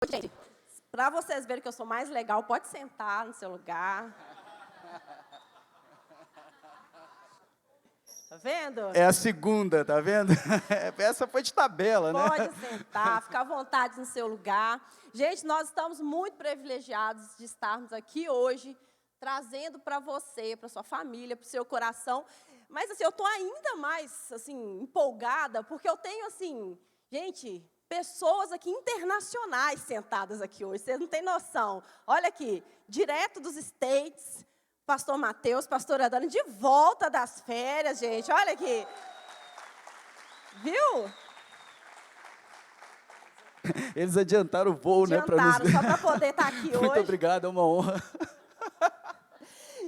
Gente, para vocês verem que eu sou mais legal, pode sentar no seu lugar. Tá vendo? É a segunda, tá vendo? Essa foi de tabela, né? Pode sentar, fica à vontade no seu lugar. Gente, nós estamos muito privilegiados de estarmos aqui hoje, trazendo para você, para sua família, para o seu coração. Mas, assim, eu estou ainda mais, assim, empolgada, porque eu tenho, assim, gente, pessoas aqui internacionais sentadas aqui hoje. Vocês não têm noção. Olha aqui, direto dos States, pastor Mateus, pastora Dani, de volta das férias, gente. Olha aqui. Viu? Eles adiantaram o voo, Adiantaram, né? só para poder estar aqui hoje. Muito obrigado, é uma honra.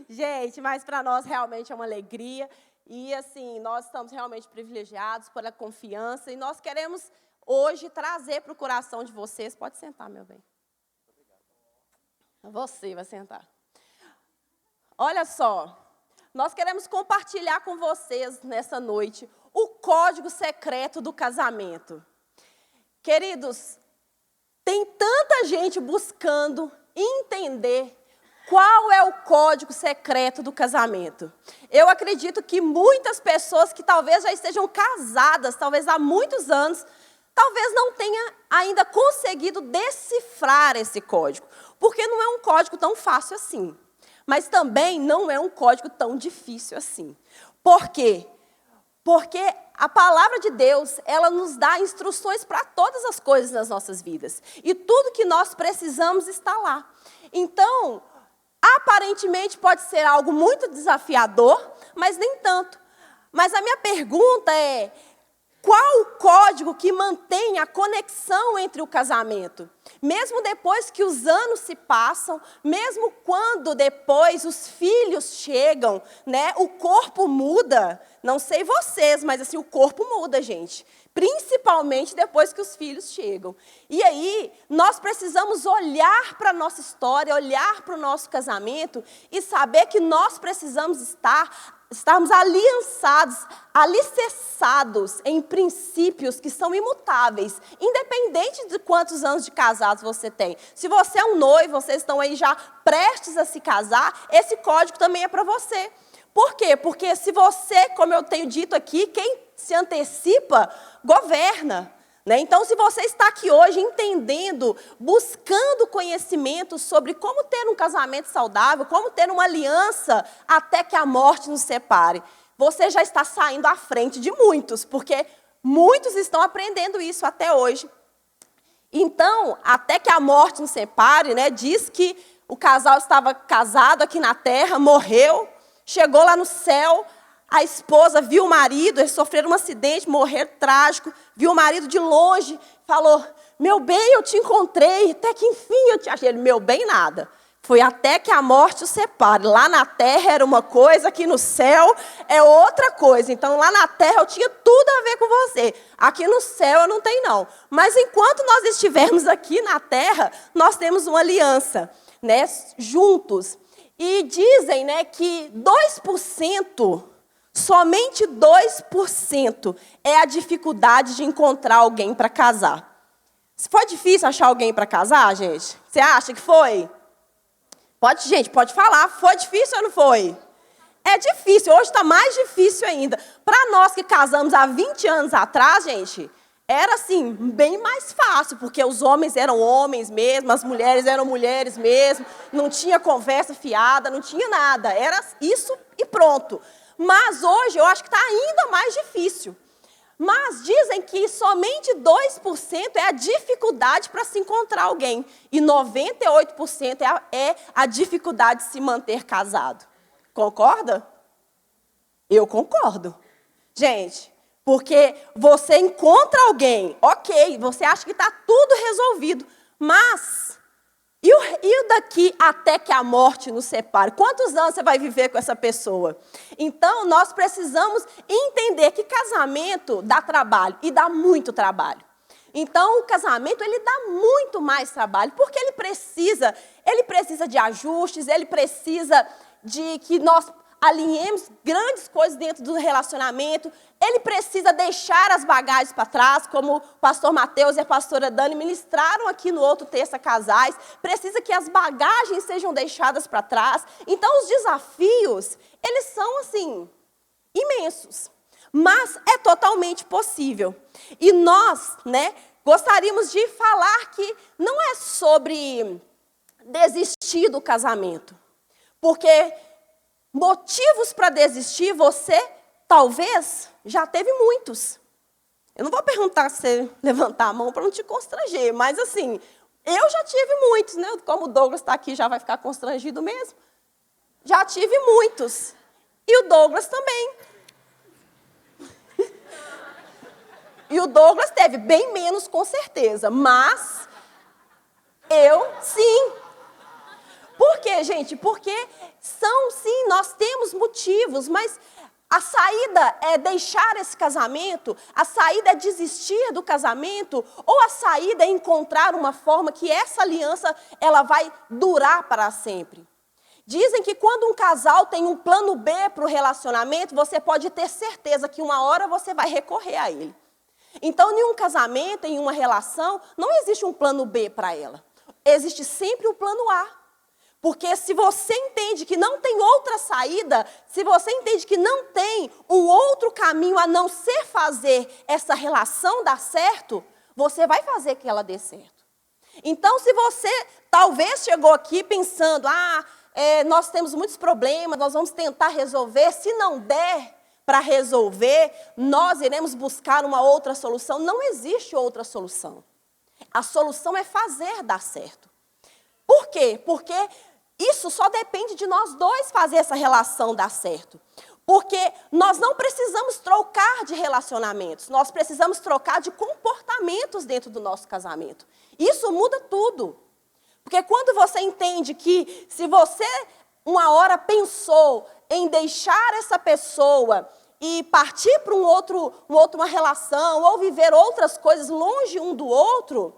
Gente, mas para nós realmente é uma alegria. E, assim, nós estamos realmente privilegiados pela confiança. E nós queremos, hoje, trazer para o coração de vocês. Pode sentar, meu bem. Você vai sentar. Olha só, nós queremos compartilhar com vocês, nessa noite, o código secreto do casamento. Queridos, tem tanta gente buscando entender qual é o código secreto do casamento. Eu acredito que muitas pessoas que talvez já estejam casadas, talvez há muitos anos, talvez não tenham ainda conseguido decifrar esse código. Porque não é um código tão fácil assim. Mas também não é um código tão difícil assim. Por quê? Porque a palavra de Deus, ela nos dá instruções para todas as coisas nas nossas vidas. E tudo que nós precisamos está lá. Então, aparentemente pode ser algo muito desafiador, mas nem tanto. Mas a minha pergunta é: qual o código que mantém a conexão entre o casamento? Mesmo depois que os anos se passam, mesmo quando depois os filhos chegam, né, o corpo muda. Não sei vocês, mas assim, o corpo muda, gente. Principalmente depois que os filhos chegam. E aí, nós precisamos olhar para a nossa história, olhar para o nosso casamento e saber que nós precisamos estarmos aliançados, alicerçados em princípios que são imutáveis, independente de quantos anos de casados você tem. Se você é um noivo, vocês estão aí já prestes a se casar, esse código também é para você. Por quê? Porque se você, como eu tenho dito aqui, quem se antecipa, governa. Então, se você está aqui hoje entendendo, buscando conhecimento sobre como ter um casamento saudável, como ter uma aliança até que a morte nos separe, você já está saindo à frente de muitos, porque muitos estão aprendendo isso até hoje. Então, até que a morte nos separe, né, diz que o casal estava casado aqui na terra, morreu, chegou lá no céu. A esposa viu o marido, eles sofreram um acidente, morreram trágico, viu o marido de longe, falou: meu bem, eu te encontrei, até que enfim eu te achei. Ele: meu bem, nada. Foi até que a morte os separe. Lá na terra era uma coisa, aqui no céu é outra coisa. Então, lá na terra eu tinha tudo a ver com você. Aqui no céu eu não tenho, não. Mas enquanto nós estivermos aqui na terra, nós temos uma aliança, né, juntos. E dizem, né, que 2%... somente 2% é a dificuldade de encontrar alguém para casar. Foi difícil achar alguém para casar, gente? Você acha que foi? Gente, pode falar. Foi difícil ou não foi? É difícil. Hoje está mais difícil ainda. Para nós que casamos há 20 anos atrás, gente, era assim, bem mais fácil, porque os homens eram homens mesmo, as mulheres eram mulheres mesmo, não tinha conversa fiada, não tinha nada. Era isso e pronto. Mas hoje eu acho que está ainda mais difícil. Mas dizem que somente 2% é a dificuldade para se encontrar alguém. E 98% é a dificuldade de se manter casado. Concorda? Eu concordo. Gente, porque você encontra alguém, ok, você acha que está tudo resolvido. Mas... E daqui até que a morte nos separe? Quantos anos você vai viver com essa pessoa? Então, nós precisamos entender que casamento dá trabalho, e dá muito trabalho. Então, o casamento, ele dá muito mais trabalho, porque ele precisa de ajustes, ele precisa de que nós alinhemos grandes coisas dentro do relacionamento. Ele precisa deixar as bagagens para trás, como o pastor Mateus e a pastora Dani ministraram aqui no outro texto a casais. Precisa que as bagagens sejam deixadas para trás. Então, os desafios, eles são, assim, imensos. Mas é totalmente possível. E nós, gostaríamos de falar que não é sobre desistir do casamento. Porque motivos para desistir, você talvez já teve muitos. Eu não vou perguntar se você levantar a mão para não te constranger, mas assim, eu já tive muitos, Como o Douglas está aqui, já vai ficar constrangido mesmo. Já tive muitos. E o Douglas também. E o Douglas teve bem menos, com certeza, mas eu, sim. Por quê, gente? Porque sim, nós temos motivos, mas a saída é deixar esse casamento, a saída é desistir do casamento, ou a saída é encontrar uma forma que essa aliança ela vai durar para sempre. Dizem que quando um casal tem um plano B para o relacionamento, você pode ter certeza que uma hora você vai recorrer a ele. Então, em um casamento, em uma relação, não existe um plano B para ela. Existe sempre o plano A. Porque se você entende que não tem outra saída, se você entende que não tem um outro caminho a não ser fazer essa relação dar certo, você vai fazer que ela dê certo. Então, se você talvez chegou aqui pensando, nós temos muitos problemas, nós vamos tentar resolver, se não der para resolver, nós iremos buscar uma outra solução. Não existe outra solução. A solução é fazer dar certo. Por quê? Porque isso só depende de nós dois fazer essa relação dar certo. Porque nós não precisamos trocar de relacionamentos, nós precisamos trocar de comportamentos dentro do nosso casamento. Isso muda tudo. Porque quando você entende que se você uma hora pensou em deixar essa pessoa e partir para uma relação ou viver outras coisas longe um do outro,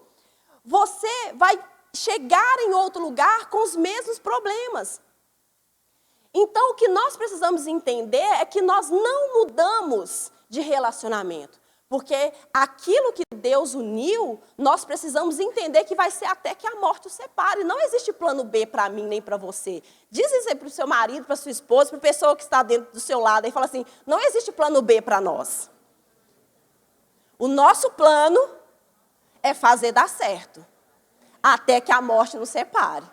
você vai chegar em outro lugar com os mesmos problemas. Então, o que nós precisamos entender é que nós não mudamos de relacionamento. Porque aquilo que Deus uniu, nós precisamos entender que vai ser até que a morte o separe. Não existe plano B para mim nem para você. Diz isso aí para o seu marido, para a sua esposa, para a pessoa que está dentro do seu lado. E fala assim, não existe plano B para nós. O nosso plano é fazer dar certo. Até que a morte nos separe.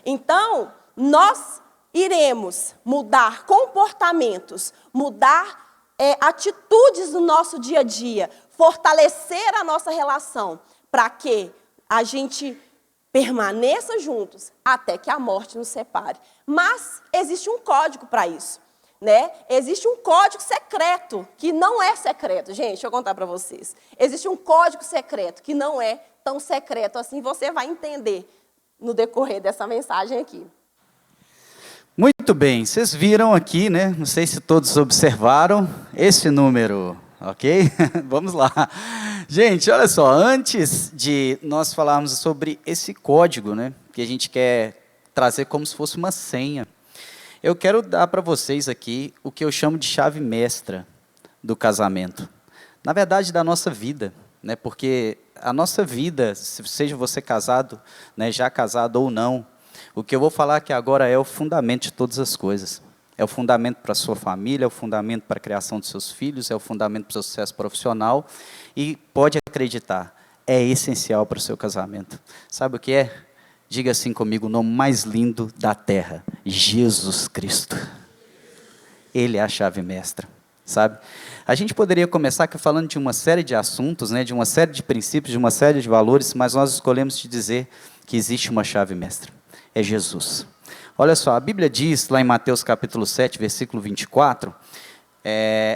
Então, nós iremos mudar comportamentos, mudar atitudes no nosso dia a dia, fortalecer a nossa relação, para que a gente permaneça juntos até que a morte nos separe. Mas existe um código para isso. Existe um código secreto, que não é secreto. Gente, deixa eu contar para vocês. Existe um código secreto, que não é tão secreto assim, você vai entender no decorrer dessa mensagem aqui. Muito bem, vocês viram aqui, não sei se todos observaram, esse número, ok? Vamos lá. Gente, olha só, antes de nós falarmos sobre esse código, que a gente quer trazer como se fosse uma senha, eu quero dar para vocês aqui o que eu chamo de chave mestra do casamento. Na verdade, da nossa vida, porque a nossa vida, seja você casado, já casado ou não, o que eu vou falar aqui agora é o fundamento de todas as coisas. É o fundamento para a sua família, é o fundamento para a criação dos seus filhos, é o fundamento para o seu sucesso profissional. E pode acreditar, é essencial para o seu casamento. Sabe o que é? Diga assim comigo, o nome mais lindo da terra, Jesus Cristo. Ele é a chave mestra, sabe? A gente poderia começar aqui falando de uma série de assuntos, de uma série de princípios, de uma série de valores, mas nós escolhemos te dizer que existe uma chave mestra. É Jesus. Olha só, a Bíblia diz, lá em Mateus capítulo 7, versículo 24,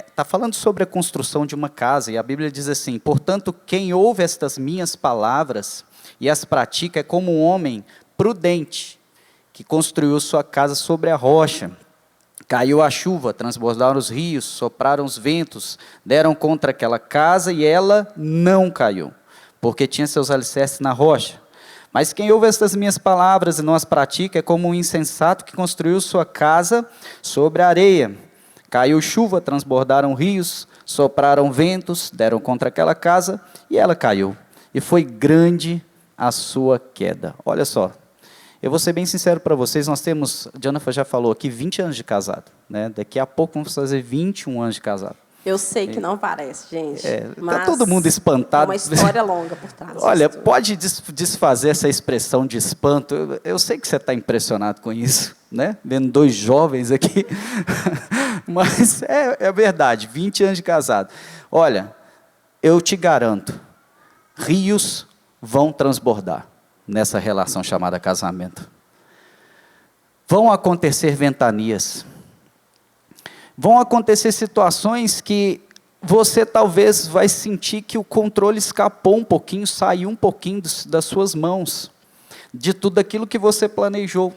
está falando sobre a construção de uma casa, e a Bíblia diz assim, portanto, quem ouve estas minhas palavras e as pratica é como um homem prudente, que construiu sua casa sobre a rocha. Caiu a chuva, transbordaram os rios, sopraram os ventos, deram contra aquela casa e ela não caiu, porque tinha seus alicerces na rocha. Mas quem ouve estas minhas palavras e não as pratica é como um insensato que construiu sua casa sobre a areia. Caiu chuva, transbordaram rios, sopraram ventos, deram contra aquela casa e ela caiu. E foi grande a sua queda. Olha só, eu vou ser bem sincero para vocês, nós temos, a Jonathan já falou aqui, 20 anos de casado. Né? Daqui a pouco vamos fazer 21 anos de casado. Eu sei que não parece, gente. Está todo mundo espantado. É uma história longa por trás. Olha, pode desfazer essa expressão de espanto. Eu sei que você está impressionado com isso, né? Vendo 2 jovens aqui. Mas é verdade, 20 anos de casado. Olha, eu te garanto, rios vão transbordar nessa relação chamada casamento. Vão acontecer ventanias. Vão acontecer situações que você talvez vai sentir que o controle escapou um pouquinho, saiu um pouquinho das suas mãos, de tudo aquilo que você planejou.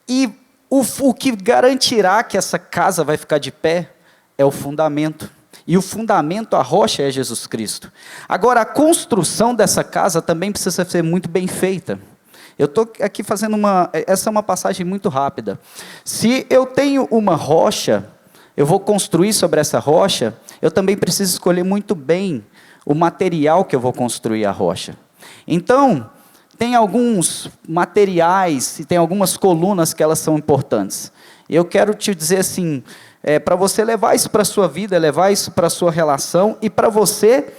E o que garantirá que essa casa vai ficar de pé é o fundamento. E o fundamento, a rocha, é Jesus Cristo. Agora, a construção dessa casa também precisa ser muito bem feita. Eu estou aqui fazendo essa é uma passagem muito rápida. Se eu tenho uma rocha, eu vou construir sobre essa rocha, eu também preciso escolher muito bem o material que eu vou construir a rocha. Então, tem alguns materiais e tem algumas colunas que elas são importantes. Eu quero te dizer assim, para você levar isso para a sua vida, levar isso para a sua relação, e para você,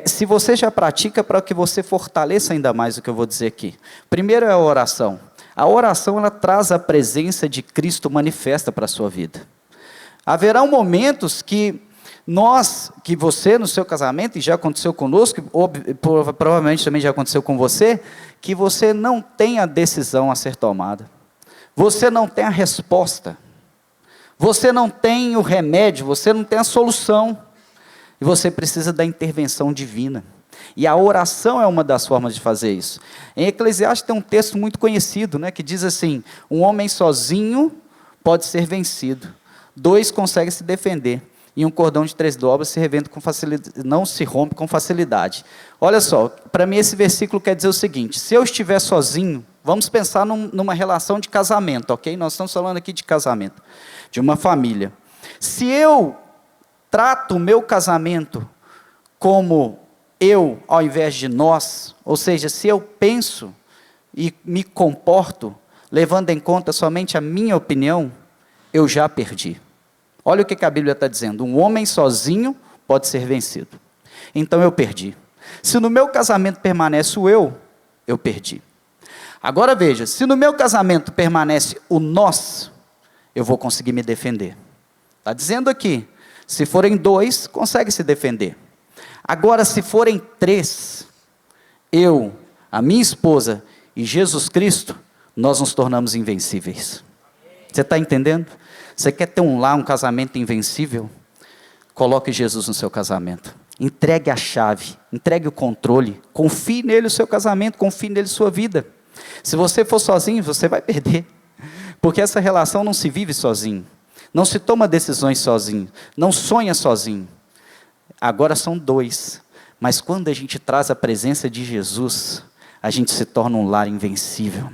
se você já pratica, para que você fortaleça ainda mais o que eu vou dizer aqui. Primeiro é a oração. A oração, ela traz a presença de Cristo manifesta para a sua vida. Haverão momentos que você no seu casamento, e já aconteceu conosco, ou provavelmente também já aconteceu com você, que você não tem a decisão a ser tomada. Você não tem a resposta. Você não tem o remédio, você não tem a solução. E você precisa da intervenção divina. E a oração é uma das formas de fazer isso. Em Eclesiastes tem um texto muito conhecido, né, que diz assim: um homem sozinho pode ser vencido. 2 conseguem se defender. E um cordão de 3 dobras não se rompe com facilidade. Olha só, para mim esse versículo quer dizer o seguinte: se eu estiver sozinho, vamos pensar numa relação de casamento, ok? Nós estamos falando aqui de casamento, de uma família. Se eu trato o meu casamento como eu, ao invés de nós, ou seja, se eu penso e me comporto, levando em conta somente a minha opinião, eu já perdi. Olha o que a Bíblia está dizendo: um homem sozinho pode ser vencido. Então eu perdi. Se no meu casamento permanece o eu perdi. Agora veja, se no meu casamento permanece o nós, eu vou conseguir me defender. Está dizendo aqui, se forem 2, consegue se defender. Agora, se forem 3, eu, a minha esposa e Jesus Cristo, nós nos tornamos invencíveis. Você está entendendo? Você quer ter um casamento invencível? Coloque Jesus no seu casamento. Entregue a chave, entregue o controle, confie nele o seu casamento, confie nele sua vida. Se você for sozinho, você vai perder. Porque essa relação não se vive sozinho. Não se toma decisões sozinho. Não sonha sozinho. Agora são 2. Mas quando a gente traz a presença de Jesus, a gente se torna um lar invencível.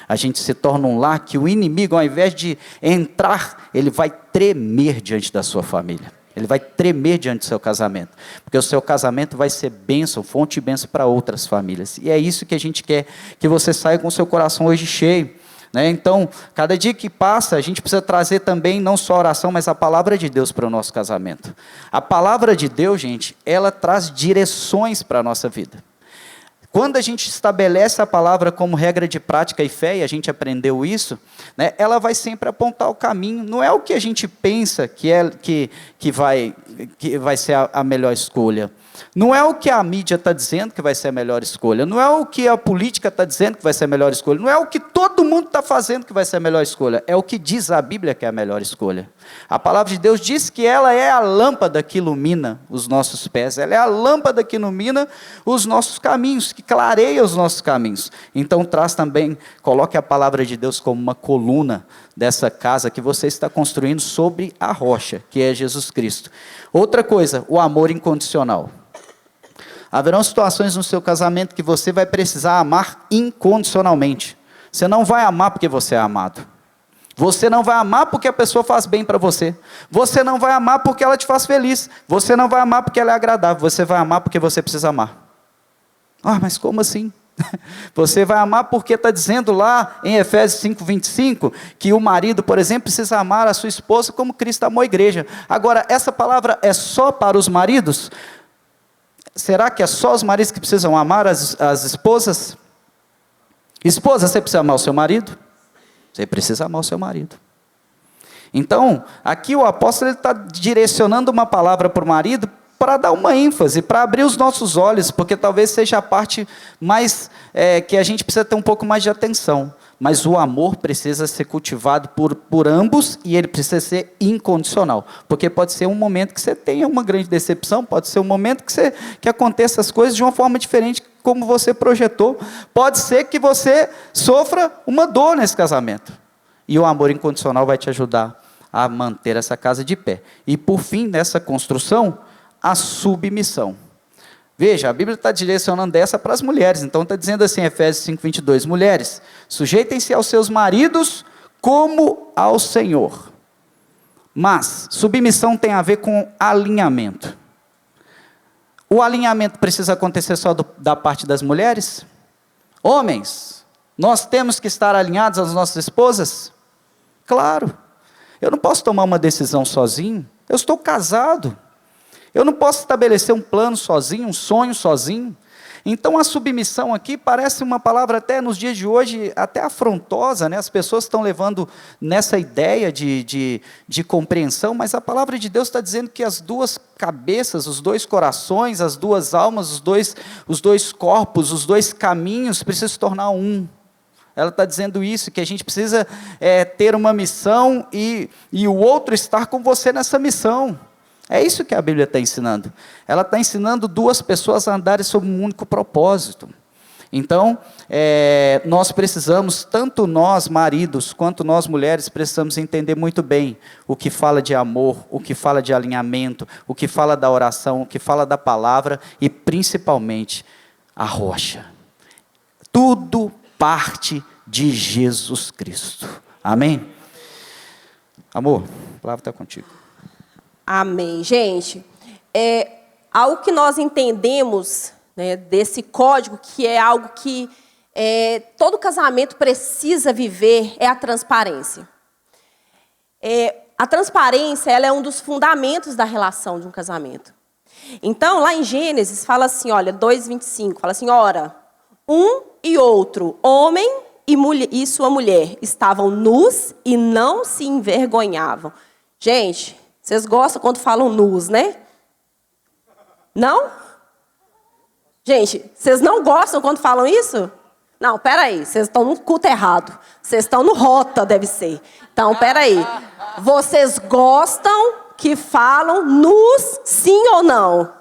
A gente se torna um lar que o inimigo, ao invés de entrar, ele vai tremer diante da sua família. Ele vai tremer diante do seu casamento. Porque o seu casamento vai ser bênção, fonte de bênção para outras famílias. E é isso que a gente quer, que você saia com o seu coração hoje cheio. Né? Então, cada dia que passa, a gente precisa trazer também, não só a oração, mas a palavra de Deus para o nosso casamento. A palavra de Deus, gente, ela traz direções para a nossa vida. Quando a gente estabelece a palavra como regra de prática e fé, e a gente aprendeu isso, né, ela vai sempre apontar o caminho. Não é o que a gente pensa que vai ser a melhor escolha. Não é o que a mídia está dizendo que vai ser a melhor escolha. Não é o que a política está dizendo que vai ser a melhor escolha. Não é o que todo mundo está fazendo que vai ser a melhor escolha. É o que diz a Bíblia que é a melhor escolha. A palavra de Deus diz que ela é a lâmpada que ilumina os nossos pés. Ela é a lâmpada que ilumina os nossos caminhos, que clareia os nossos caminhos. Então traz também, coloque a palavra de Deus como uma coluna dessa casa que você está construindo sobre a rocha, que é Jesus Cristo. Outra coisa, o amor incondicional. Haverão situações no seu casamento que você vai precisar amar incondicionalmente. Você não vai amar porque você é amado. Você não vai amar porque a pessoa faz bem para você. Você não vai amar porque ela te faz feliz. Você não vai amar porque ela é agradável. Você vai amar porque você precisa amar. Ah, mas como assim? Você vai amar porque está dizendo lá em Efésios 5:25 que o marido, por exemplo, precisa amar a sua esposa como Cristo amou a igreja. Agora, essa palavra é só para os maridos? Será que é só os maridos que precisam amar as esposas? Esposa, você precisa amar o seu marido? Você precisa amar o seu marido. Então, aqui o apóstolo está direcionando uma palavra para o marido para dar uma ênfase, para abrir os nossos olhos, porque talvez seja a parte mais, que a gente precisa ter um pouco mais de atenção. Mas o amor precisa ser cultivado por ambos e ele precisa ser incondicional. Porque pode ser um momento que você tenha uma grande decepção, pode ser um momento que aconteça as coisas de uma forma diferente como você projetou. Pode ser que você sofra uma dor nesse casamento. E o amor incondicional vai te ajudar a manter essa casa de pé. E por fim, nessa construção, a submissão. Veja, a Bíblia está direcionando essa para as mulheres. Então está dizendo assim, Efésios 5:22, mulheres, sujeitem-se aos seus maridos como ao Senhor. Mas submissão tem a ver com alinhamento. O alinhamento precisa acontecer só da parte das mulheres? Homens, nós temos que estar alinhados às nossas esposas? Claro. Eu não posso tomar uma decisão sozinho. Eu estou casado. Eu não posso estabelecer um plano sozinho, um sonho sozinho. Então a submissão aqui parece uma palavra até nos dias de hoje, até afrontosa, né? As pessoas estão levando nessa ideia de compreensão, mas a palavra de Deus está dizendo que as duas cabeças, os dois corações, as duas almas, os dois corpos, os dois caminhos precisam se tornar um. Ela está dizendo isso, que a gente precisa ter uma missão e o outro estar com você nessa missão. É isso que a Bíblia está ensinando. Ela está ensinando duas pessoas a andarem sob um único propósito. Então, nós precisamos, tanto nós maridos, quanto nós mulheres, precisamos entender muito bem o que fala de amor, o que fala de alinhamento, o que fala da oração, o que fala da palavra e, principalmente, a rocha. Tudo parte de Jesus Cristo. Amém? Amor, a palavra está contigo. Amém. Gente, algo que nós entendemos, né, desse código, que é algo que todo casamento precisa viver, é a transparência. A transparência, ela é um dos fundamentos da relação de um casamento. Então, lá em Gênesis, fala assim, olha, 2:25, fala assim, ora, um e outro, homem e sua mulher, estavam nus e não se envergonhavam. Gente, vocês gostam quando falam nus, né? Não? Gente, vocês não gostam quando falam isso? Não, peraí, vocês estão no culto errado. Vocês estão no rota, deve ser. Então, peraí. Vocês gostam que falam nus, sim ou não?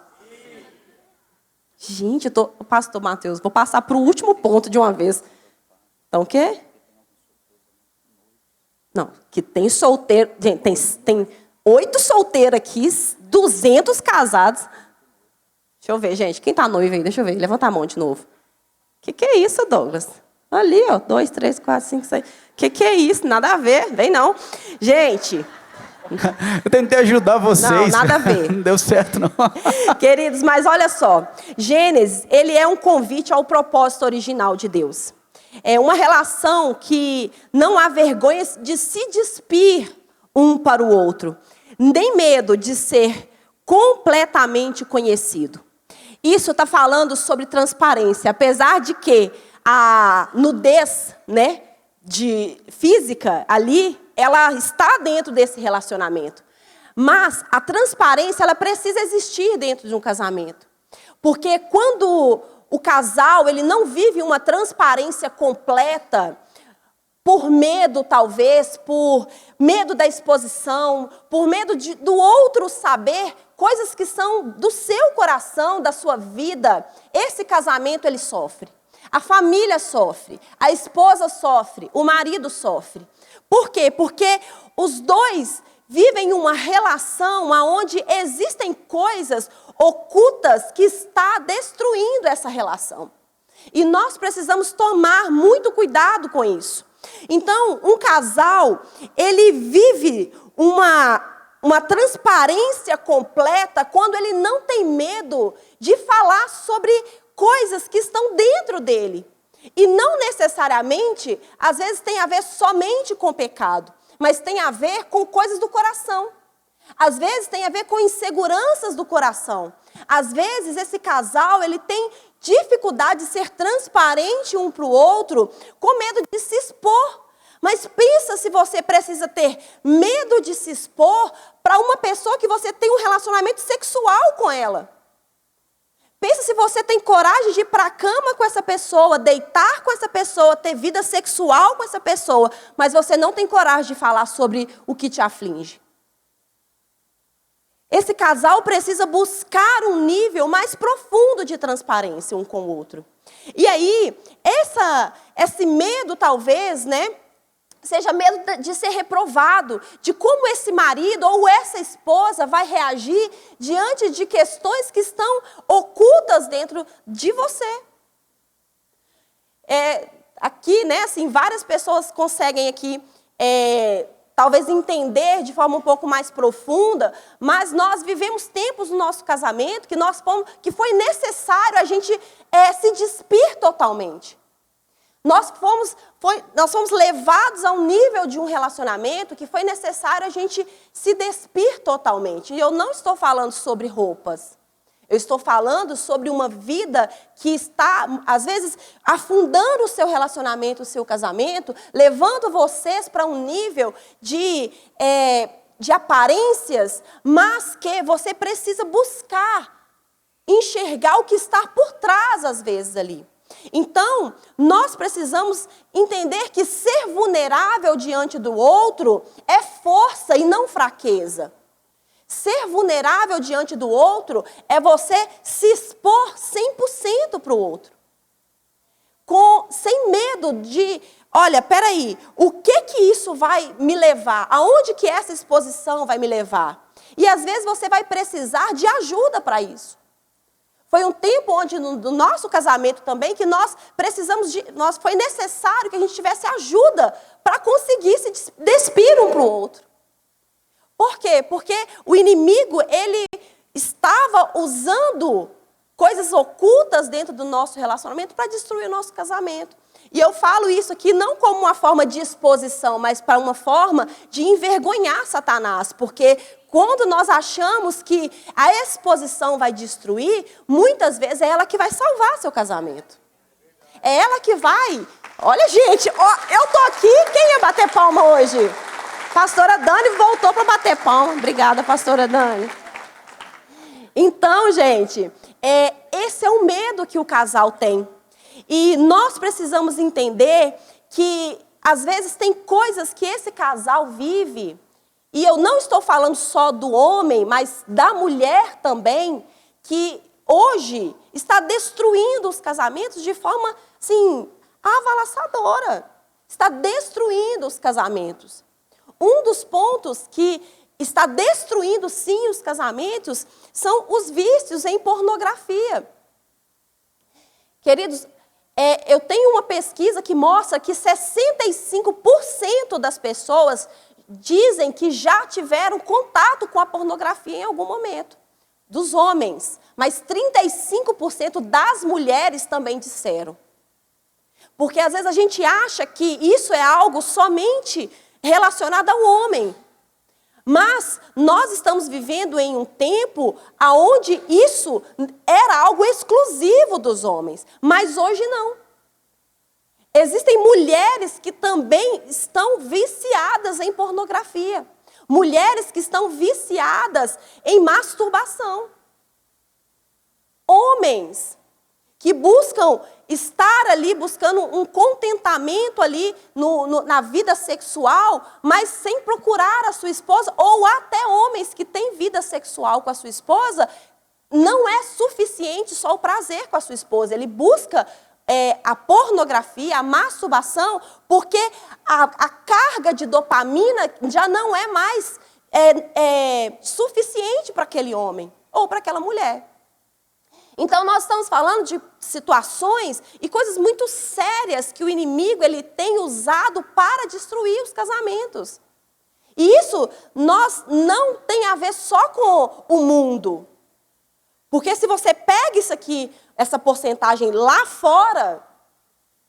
Gente, pastor Mateus, vou passar para o último ponto de uma vez. Então, o quê? Não, que tem solteiro... Gente, tem 8 solteiros aqui, 200 casados. Deixa eu ver, gente. Quem está noivo aí? Deixa eu ver. Levanta a mão de novo. Que é isso, Douglas? Ali, ó. 2, 3, 4, 5, 6. Que é isso? Nada a ver. Vem não. Gente. Eu tentei ajudar vocês. Não, nada a ver. Não deu certo, não. Queridos, mas olha só. Gênesis, ele é um convite ao propósito original de Deus. É uma relação que não há vergonha de se despir um para o outro, nem medo de ser completamente conhecido. Isso está falando sobre transparência, apesar de que a nudez, né, física ali, ela está dentro desse relacionamento. Mas a transparência, ela precisa existir dentro de um casamento. Porque quando o casal ele não vive uma transparência completa, por medo, talvez, por medo da exposição, por medo do outro saber coisas que são do seu coração, da sua vida, esse casamento ele sofre. A família sofre, a esposa sofre, o marido sofre. Por quê? Porque os dois vivem uma relação onde existem coisas ocultas que está destruindo essa relação. E nós precisamos tomar muito cuidado com isso. Então, um casal, ele vive uma transparência completa quando ele não tem medo de falar sobre coisas que estão dentro dele. E não necessariamente, às vezes tem a ver somente com pecado, mas tem a ver com coisas do coração. Às vezes tem a ver com inseguranças do coração. Às vezes esse casal, ele tem dificuldade de ser transparente um para o outro, com medo de se expor. Mas pensa se você precisa ter medo de se expor para uma pessoa que você tem um relacionamento sexual com ela. Pensa se você tem coragem de ir para a cama com essa pessoa, deitar com essa pessoa, ter vida sexual com essa pessoa, mas você não tem coragem de falar sobre o que te aflige. Esse casal precisa buscar um nível mais profundo de transparência um com o outro. E aí, esse medo talvez, né, seja medo de ser reprovado, de como esse marido ou essa esposa vai reagir diante de questões que estão ocultas dentro de você. Aqui, né, assim, várias pessoas conseguem aqui talvez entender de forma um pouco mais profunda, mas nós vivemos tempos no nosso casamento que foi necessário a gente se despir totalmente. Nós fomos levados a um nível de um relacionamento que foi necessário a gente se despir totalmente. E eu não estou falando sobre roupas. Eu estou falando sobre uma vida que está, às vezes, afundando o seu relacionamento, o seu casamento, levando vocês para um nível de aparências, mas que você precisa buscar, enxergar o que está por trás, às vezes, ali. Então, nós precisamos entender que ser vulnerável diante do outro é força e não fraqueza. Ser vulnerável diante do outro é você se expor 100% para o outro. Sem medo de, olha, peraí, o que isso vai me levar? Aonde que essa exposição vai me levar? E às vezes você vai precisar de ajuda para isso. Foi um tempo onde no nosso casamento também que foi necessário que a gente tivesse ajuda para conseguir se despir um para o outro. Por quê? Porque o inimigo, ele estava usando coisas ocultas dentro do nosso relacionamento para destruir o nosso casamento. E eu falo isso aqui não como uma forma de exposição, mas para uma forma de envergonhar Satanás. Porque quando nós achamos que a exposição vai destruir, muitas vezes é ela que vai salvar seu casamento. É ela que vai... Olha, gente, eu tô aqui, quem ia bater palma hoje? Pastora Dani voltou para bater palma. Obrigada, pastora Dani. Então, gente, esse é o medo que o casal tem. E nós precisamos entender que, às vezes, tem coisas que esse casal vive, e eu não estou falando só do homem, mas da mulher também, que hoje está destruindo os casamentos de forma, assim, avassaladora. Está destruindo os casamentos. Um dos pontos que está destruindo, sim, os casamentos são os vícios em pornografia. Queridos, eu tenho uma pesquisa que mostra que 65% das pessoas dizem que já tiveram contato com a pornografia em algum momento. Dos homens, mas 35% das mulheres também disseram. Porque às vezes a gente acha que isso é algo somente relacionado ao homem. Mas nós estamos vivendo em um tempo onde isso era algo exclusivo dos homens. Mas hoje não. Existem mulheres que também estão viciadas em pornografia. Mulheres que estão viciadas em masturbação. Homens que buscam estar ali, buscando um contentamento ali na vida sexual, mas sem procurar a sua esposa, ou até homens que têm vida sexual com a sua esposa, não é suficiente só o prazer com a sua esposa. Ele busca a pornografia, a masturbação, porque a carga de dopamina já não é mais suficiente para aquele homem ou para aquela mulher. Então, nós estamos falando de situações e coisas muito sérias que o inimigo ele tem usado para destruir os casamentos. E isso não tem a ver só com o mundo. Porque se você pega isso aqui, essa porcentagem lá fora,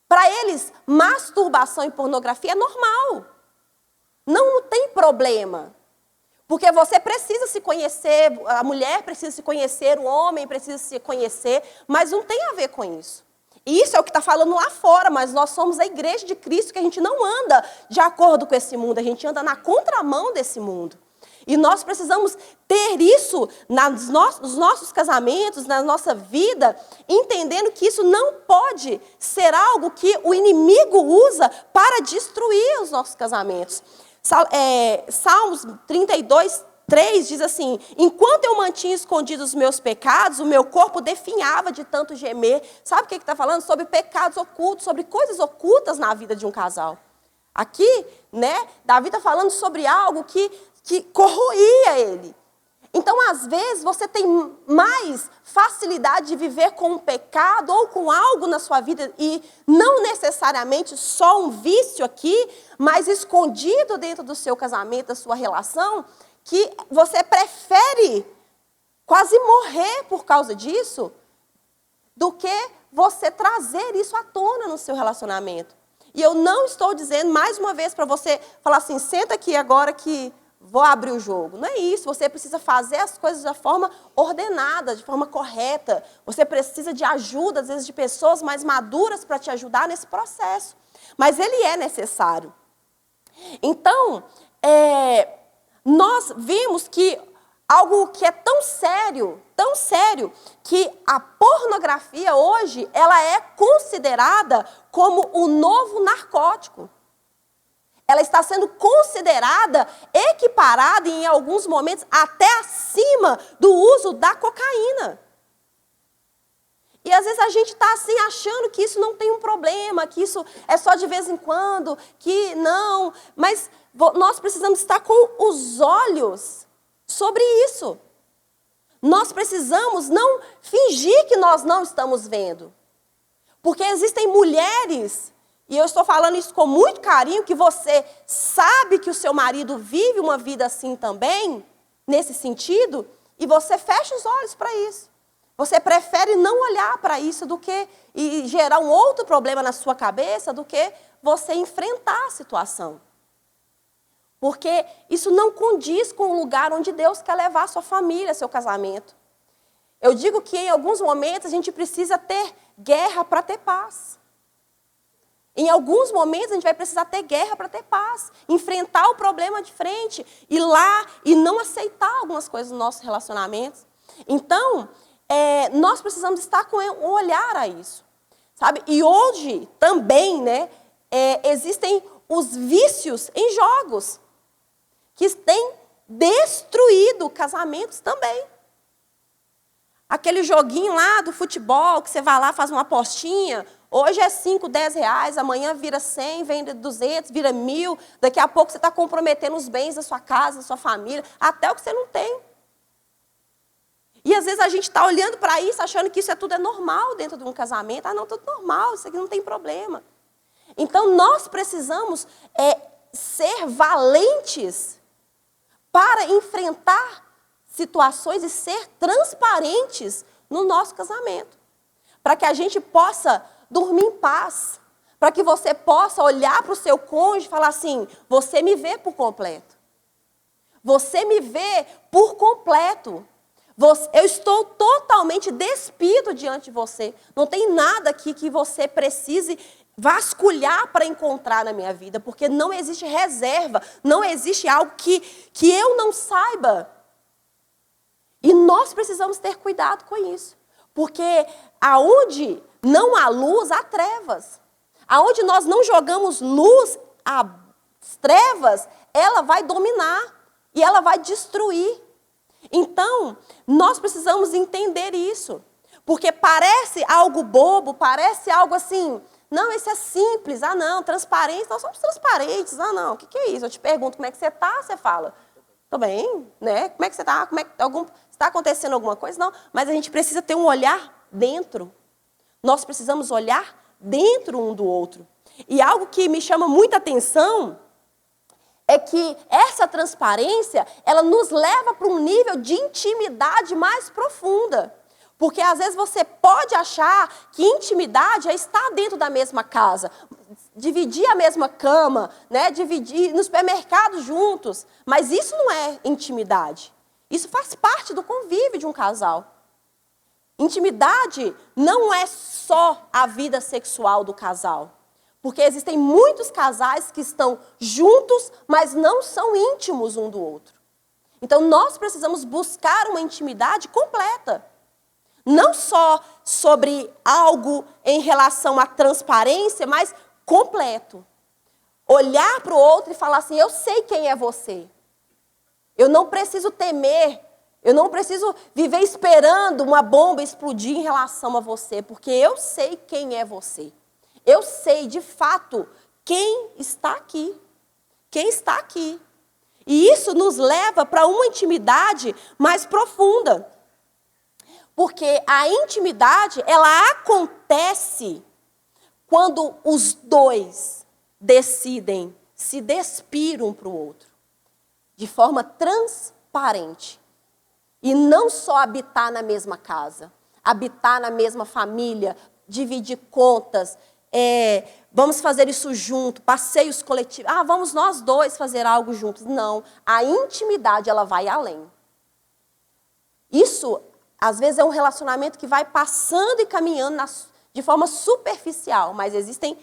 para eles, masturbação e pornografia é normal. Não tem problema. Porque você precisa se conhecer, a mulher precisa se conhecer, o homem precisa se conhecer, mas não tem a ver com isso. E isso é o que está falando lá fora, mas nós somos a igreja de Cristo, que a gente não anda de acordo com esse mundo, a gente anda na contramão desse mundo. E nós precisamos ter isso nos nossos casamentos, na nossa vida, entendendo que isso não pode ser algo que o inimigo usa para destruir os nossos casamentos. Salmos 32, 3 diz assim: enquanto eu mantinha escondidos os meus pecados, o meu corpo definhava de tanto gemer. Sabe o que está falando? Sobre pecados ocultos, sobre coisas ocultas na vida de um casal. Aqui, Davi está falando sobre algo que corroía ele. Então, às vezes, você tem mais facilidade de viver com um pecado ou com algo na sua vida, e não necessariamente só um vício aqui, mas escondido dentro do seu casamento, da sua relação, que você prefere quase morrer por causa disso, do que você trazer isso à tona no seu relacionamento. E eu não estou dizendo, mais uma vez, para você falar assim, senta aqui agora que vou abrir o jogo. Não é isso, você precisa fazer as coisas de forma ordenada, de forma correta. Você precisa de ajuda, às vezes, de pessoas mais maduras para te ajudar nesse processo. Mas ele é necessário. Então, nós vimos que algo que é tão sério, que a pornografia hoje, ela é considerada como o novo narcótico. Ela está sendo considerada, equiparada, em alguns momentos, até acima do uso da cocaína. E às vezes a gente está assim, achando que isso não tem um problema, que isso é só de vez em quando, que não. Mas nós precisamos estar com os olhos sobre isso. Nós precisamos não fingir que nós não estamos vendo. Porque existem mulheres, e eu estou falando isso com muito carinho, que você sabe que o seu marido vive uma vida assim também, nesse sentido, e você fecha os olhos para isso. Você prefere não olhar para isso e gerar um outro problema na sua cabeça do que você enfrentar a situação. Porque isso não condiz com o lugar onde Deus quer levar a sua família, seu casamento. Eu digo que em alguns momentos a gente precisa ter guerra para ter paz. Em alguns momentos a gente vai precisar ter guerra para ter paz. Enfrentar o problema de frente, ir lá e não aceitar algumas coisas nos nossos relacionamentos. Então, nós precisamos estar com um olhar a isso. Sabe? E hoje também, existem os vícios em jogos, que têm destruído casamentos também. Aquele joguinho lá do futebol, que você vai lá, faz uma apostinha, hoje é 5, 10 reais, amanhã vira 100, vem 200, vira 1.000, daqui a pouco você está comprometendo os bens da sua casa, da sua família, até o que você não tem. E às vezes a gente está olhando para isso, achando que isso tudo é normal dentro de um casamento. Ah, não, tudo normal, isso aqui não tem problema. Então, nós precisamos ser valentes para enfrentar situações e ser transparentes no nosso casamento. Para que a gente possa dormir em paz. Para que você possa olhar para o seu cônjuge e falar assim, você me vê por completo. Você me vê por completo. Eu estou totalmente despido diante de você. Não tem nada aqui que você precise vasculhar para encontrar na minha vida, porque não existe reserva, não existe algo que eu não saiba. E nós precisamos ter cuidado com isso, porque aonde não há luz, há trevas. Aonde nós não jogamos luz, as trevas, ela vai dominar e ela vai destruir. Então, nós precisamos entender isso, porque parece algo bobo, parece algo assim, não, isso é simples, ah não, transparência, nós somos transparentes, ah não, o que é isso? Eu te pergunto como é que você está, você fala, estou bem, né? Como é que você está? Está acontecendo alguma coisa? Não, mas a gente precisa ter um olhar dentro. Nós precisamos olhar dentro um do outro. E algo que me chama muita atenção é que essa transparência, ela nos leva para um nível de intimidade mais profunda. Porque às vezes você pode achar que intimidade é estar dentro da mesma casa, dividir a mesma cama, né? Dividir no supermercado juntos. Mas isso não é intimidade. Isso faz parte do convívio de um casal. Intimidade não é só a vida sexual do casal. Porque existem muitos casais que estão juntos, mas não são íntimos um do outro. Então nós precisamos buscar uma intimidade completa. Não só sobre algo em relação à transparência, mas completo. Olhar para o outro e falar assim, eu sei quem é você. Eu não preciso temer, eu não preciso viver esperando uma bomba explodir em relação a você, porque eu sei quem é você. Eu sei, de fato, quem está aqui. Quem está aqui. E isso nos leva para uma intimidade mais profunda. Porque a intimidade, ela acontece quando os dois decidem se despir um para o outro. De forma transparente. E não só habitar na mesma casa. Habitar na mesma família. Dividir contas. Vamos fazer isso junto. Passeios coletivos. Vamos nós dois fazer algo juntos. Não. A intimidade, ela vai além. Isso, às vezes, é um relacionamento que vai passando e caminhando de forma superficial. Mas existem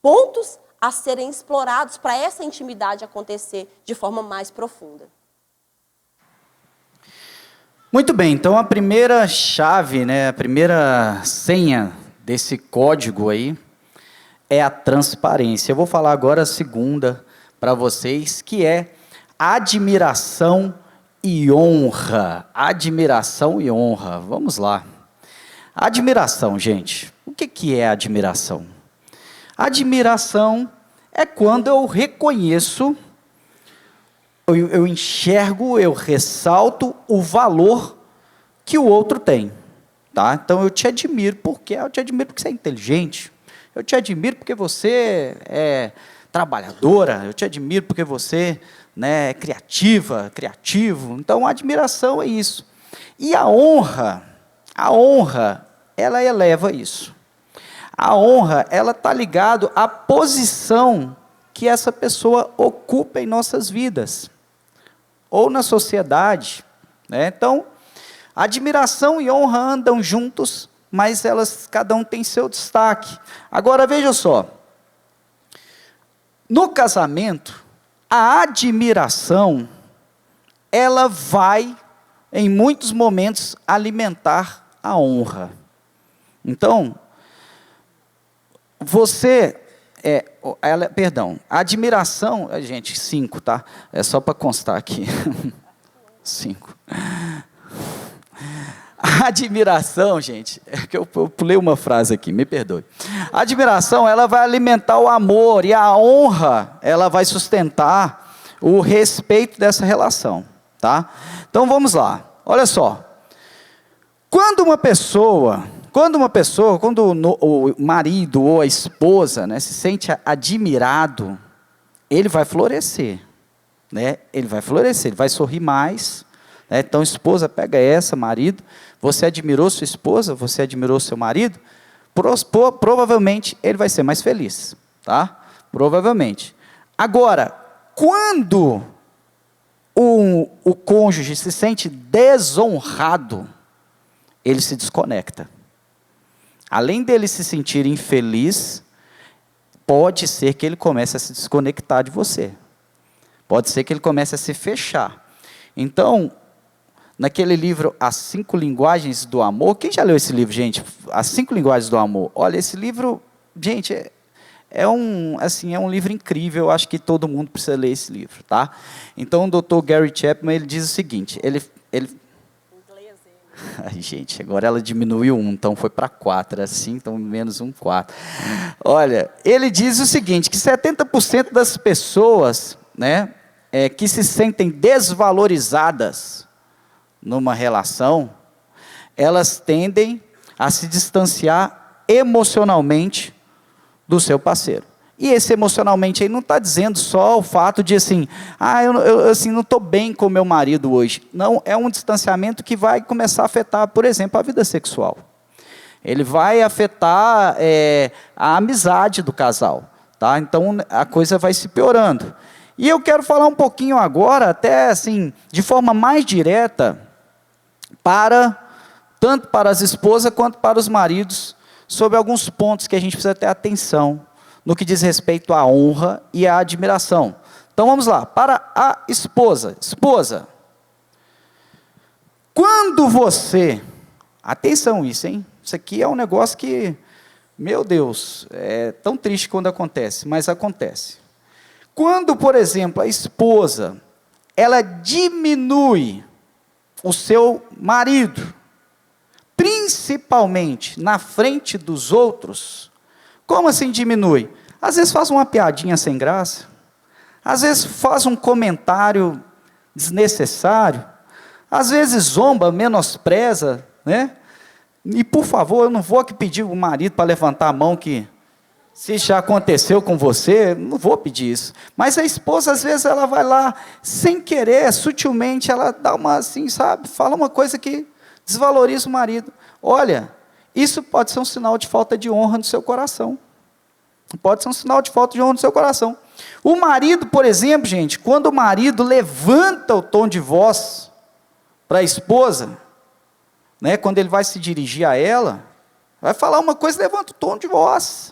pontos a serem explorados para essa intimidade acontecer de forma mais profunda. Muito bem, então a primeira chave, né, a primeira senha desse código aí é a transparência. Eu vou falar agora a segunda para vocês, que é admiração e honra. Admiração e honra. Vamos lá. Admiração, gente. O que é admiração? Admiração é quando eu reconheço, eu enxergo, eu ressalto o valor que o outro tem. Tá? Então eu te admiro porque você é inteligente. Eu te admiro porque você é trabalhadora. Eu te admiro porque você, né, é criativo. Então a admiração é isso. E a honra, ela eleva isso. A honra, ela está ligada à posição que essa pessoa ocupa em nossas vidas, ou na sociedade. Né? Então, admiração e honra andam juntos, mas cada um tem seu destaque. Agora, veja só. No casamento, a admiração, ela vai, em muitos momentos, alimentar a honra. Então, a admiração, gente, 5, tá? É só para constar aqui. 5. A admiração, gente, é que eu pulei uma frase aqui, me perdoe. A admiração, ela vai alimentar o amor, e a honra, ela vai sustentar o respeito dessa relação, tá? Então, vamos lá. Olha só. Quando o marido ou a esposa, né, se sente admirado, ele vai florescer, né? Ele vai sorrir mais. Né? Então, esposa, pega essa, marido, você admirou sua esposa, você admirou seu marido, provavelmente ele vai ser mais feliz, tá? Provavelmente. Agora, quando o cônjuge se sente desonrado, ele se desconecta. Além dele se sentir infeliz, pode ser que ele comece a se desconectar de você. Pode ser que ele comece a se fechar. Então, naquele livro, As 5 Linguagens do Amor, quem já leu esse livro, gente? As 5 Linguagens do Amor. Olha, esse livro, gente, é um livro incrível, eu acho que todo mundo precisa ler esse livro, tá? Então, o Dr. Gary Chapman, ele diz o seguinte, ai, gente, agora ela diminuiu 1, então foi para 4, assim, então menos 1, 4. Olha, ele diz o seguinte, que 70% das pessoas, né, que se sentem desvalorizadas numa relação, elas tendem a se distanciar emocionalmente do seu parceiro. E esse emocionalmente aí não está dizendo só o fato de assim, eu assim, não estou bem com meu marido hoje. Não, é um distanciamento que vai começar a afetar, por exemplo, a vida sexual. Ele vai afetar a amizade do casal. Tá? Então, a coisa vai se piorando. E eu quero falar um pouquinho agora, até assim, de forma mais direta, tanto para as esposas quanto para os maridos, sobre alguns pontos que a gente precisa ter atenção, no que diz respeito à honra e à admiração. Então, vamos lá, para a esposa. Esposa, quando você... Atenção isso, hein? Isso aqui é um negócio que, meu Deus, é tão triste quando acontece, mas acontece. Quando, por exemplo, a esposa, ela diminui o seu marido, principalmente na frente dos outros, como assim diminui? Às vezes faz uma piadinha sem graça, às vezes faz um comentário desnecessário, às vezes zomba, menospreza, né? E por favor, eu não vou aqui pedir o marido para levantar a mão que, se já aconteceu com você, não vou pedir isso. Mas a esposa, às vezes, ela vai lá, sem querer, sutilmente, ela dá uma assim, sabe? Fala uma coisa que desvaloriza o marido. Olha, isso pode ser um sinal de falta de honra no seu coração. Pode ser um sinal de falta de honra no seu coração. O marido, por exemplo, gente, quando o marido levanta o tom de voz para a esposa, né, quando ele vai se dirigir a ela, vai falar uma coisa, levanta o tom de voz.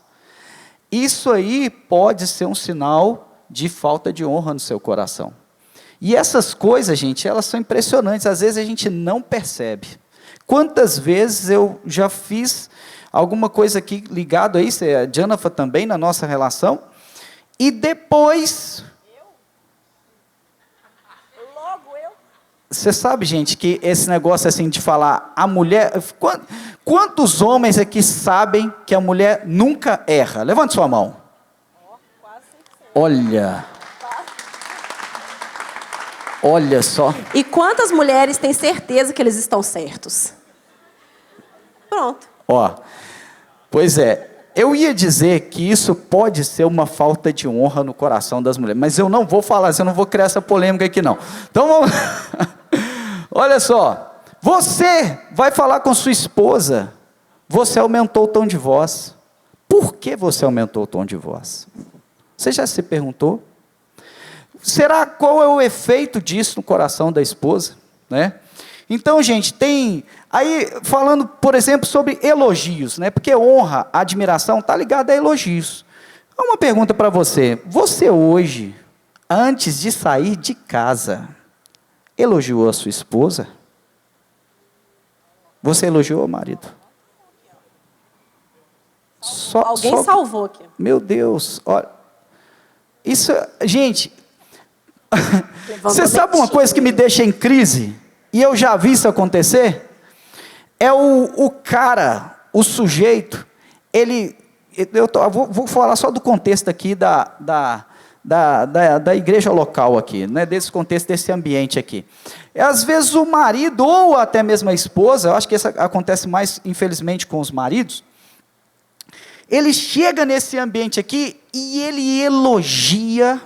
Isso aí pode ser um sinal de falta de honra no seu coração. E essas coisas, gente, elas são impressionantes, às vezes a gente não percebe. Quantas vezes eu já fiz alguma coisa aqui ligado a isso, a Jonathan também, na nossa relação, e depois... Você sabe, gente, que esse negócio assim de falar, a mulher... Quantos homens aqui sabem que a mulher nunca erra? Levante sua mão. Olha. Olha só. E quantas mulheres têm certeza que eles estão certos? Pronto. Ó, pois é. Eu ia dizer que isso pode ser uma falta de honra no coração das mulheres, mas eu não vou falar, eu não vou criar essa polêmica aqui não. Então vamos... Olha só, você vai falar com sua esposa, você aumentou o tom de voz. Por que você aumentou o tom de voz? Você já se perguntou? Qual é o efeito disso no coração da esposa, né? Então, gente, tem... Aí, falando, por exemplo, sobre elogios, né? Porque honra, admiração, está ligada a elogios. Uma pergunta para você. Você hoje, antes de sair de casa, elogiou a sua esposa? Você elogiou o marido? Alguém salvou aqui. Meu Deus, olha... Isso, gente... Você sabe uma coisa que me deixa em crise? E eu já vi isso acontecer? É o cara, o sujeito, vou falar só do contexto aqui da igreja local aqui, né, desse contexto, desse ambiente aqui. Às vezes o marido, ou até mesmo a esposa, eu acho que isso acontece mais, infelizmente, com os maridos, ele chega nesse ambiente aqui e ele elogia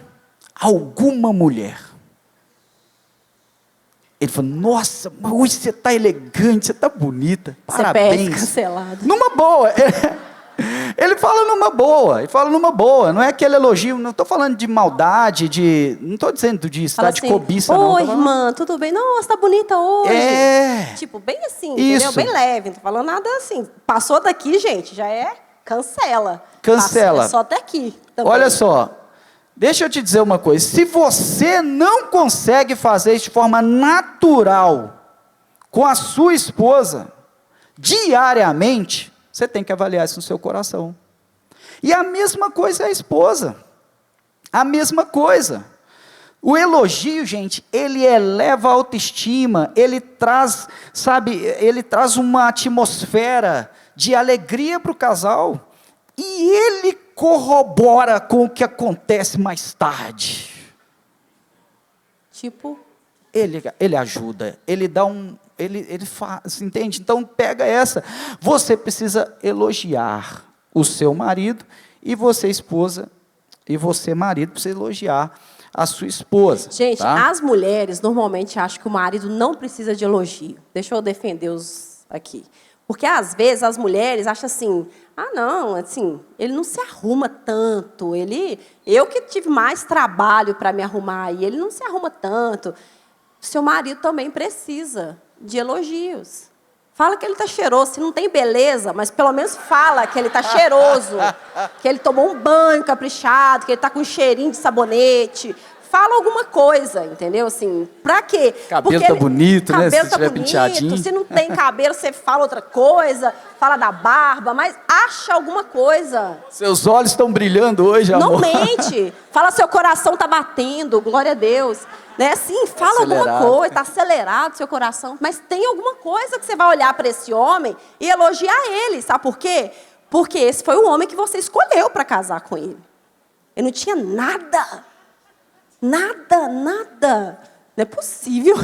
alguma mulher. Ele falou, nossa, hoje você está elegante, você está bonita, parabéns. CPF cancelado. Numa boa. Ele fala numa boa, não é aquele elogio, não estou falando de maldade, não estou dizendo disso, tá, assim, de cobiça, não. Oi, irmã, tudo bem? Nossa, está bonita hoje. Tipo, bem assim, isso. Entendeu? Bem leve, não estou falando nada assim. Passou daqui, gente, já é cancela. Cancela. É só até aqui. Também. Olha só. Deixa eu te dizer uma coisa, se você não consegue fazer isso de forma natural com a sua esposa, diariamente, você tem que avaliar isso no seu coração. E a mesma coisa é a esposa. A mesma coisa. O elogio, gente, ele eleva a autoestima, ele traz, ele traz uma atmosfera de alegria para o casal. E ele corrobora com o que acontece mais tarde. Tipo? Ele ajuda, ele ele faz, entende? Então pega essa. Você precisa elogiar o seu marido, e você, esposa, e você, marido, precisa elogiar a sua esposa. Gente, tá? as mulheres normalmente acham que o marido não precisa de elogio. Deixa eu defender os aqui. Porque às vezes as mulheres acham assim, não, assim, ele não se arruma tanto, eu que tive mais trabalho para me arrumar, e ele não se arruma tanto. Seu marido também precisa de elogios. Fala que ele está cheiroso, se não tem beleza, mas pelo menos fala que ele está cheiroso, que ele tomou um banho caprichado, que ele está com um cheirinho de sabonete. Fala alguma coisa, entendeu? Assim, pra quê? Cabelo tá bonito, né? Se tiver bonito, penteadinho. se não tem cabelo, você fala outra coisa, fala da barba, mas acha alguma coisa. Seus olhos estão brilhando hoje, amor. Não mente. Fala, seu coração tá batendo, glória a Deus. Né? Sim, fala alguma coisa, tá acelerado seu coração, mas tem alguma coisa que você vai olhar para esse homem e elogiar ele, sabe por quê? Porque esse foi o homem que você escolheu para casar com ele. Ele não tinha nada. Nada. Não é possível.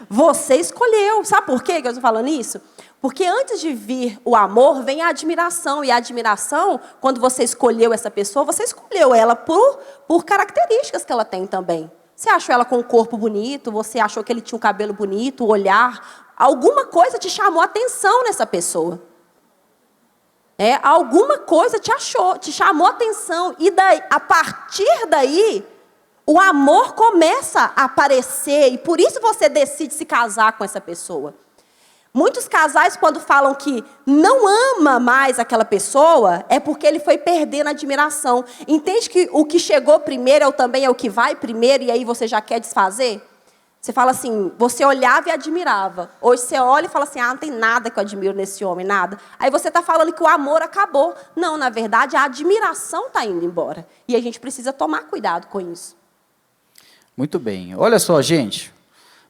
Você escolheu. Sabe por quê que eu estou falando isso? Porque antes de vir o amor, vem a admiração. E a admiração, quando você escolheu essa pessoa, você escolheu ela por características que ela tem também. Você achou ela com um corpo bonito, você achou que ele tinha um cabelo bonito, o olhar. Alguma coisa te chamou a atenção nessa pessoa. Alguma coisa te chamou a atenção. E daí, a partir daí, o amor começa a aparecer, e por isso você decide se casar com essa pessoa. Muitos casais, quando falam que não ama mais aquela pessoa, é porque ele foi perdendo a admiração. Entende que o que chegou primeiro também é o que vai primeiro, e aí você já quer desfazer? Você fala assim, você olhava e admirava. Hoje você olha e fala assim, não tem nada que eu admiro nesse homem, nada. Aí você está falando que o amor acabou. Não, na verdade, a admiração está indo embora. E a gente precisa tomar cuidado com isso. Muito bem. Olha só, gente.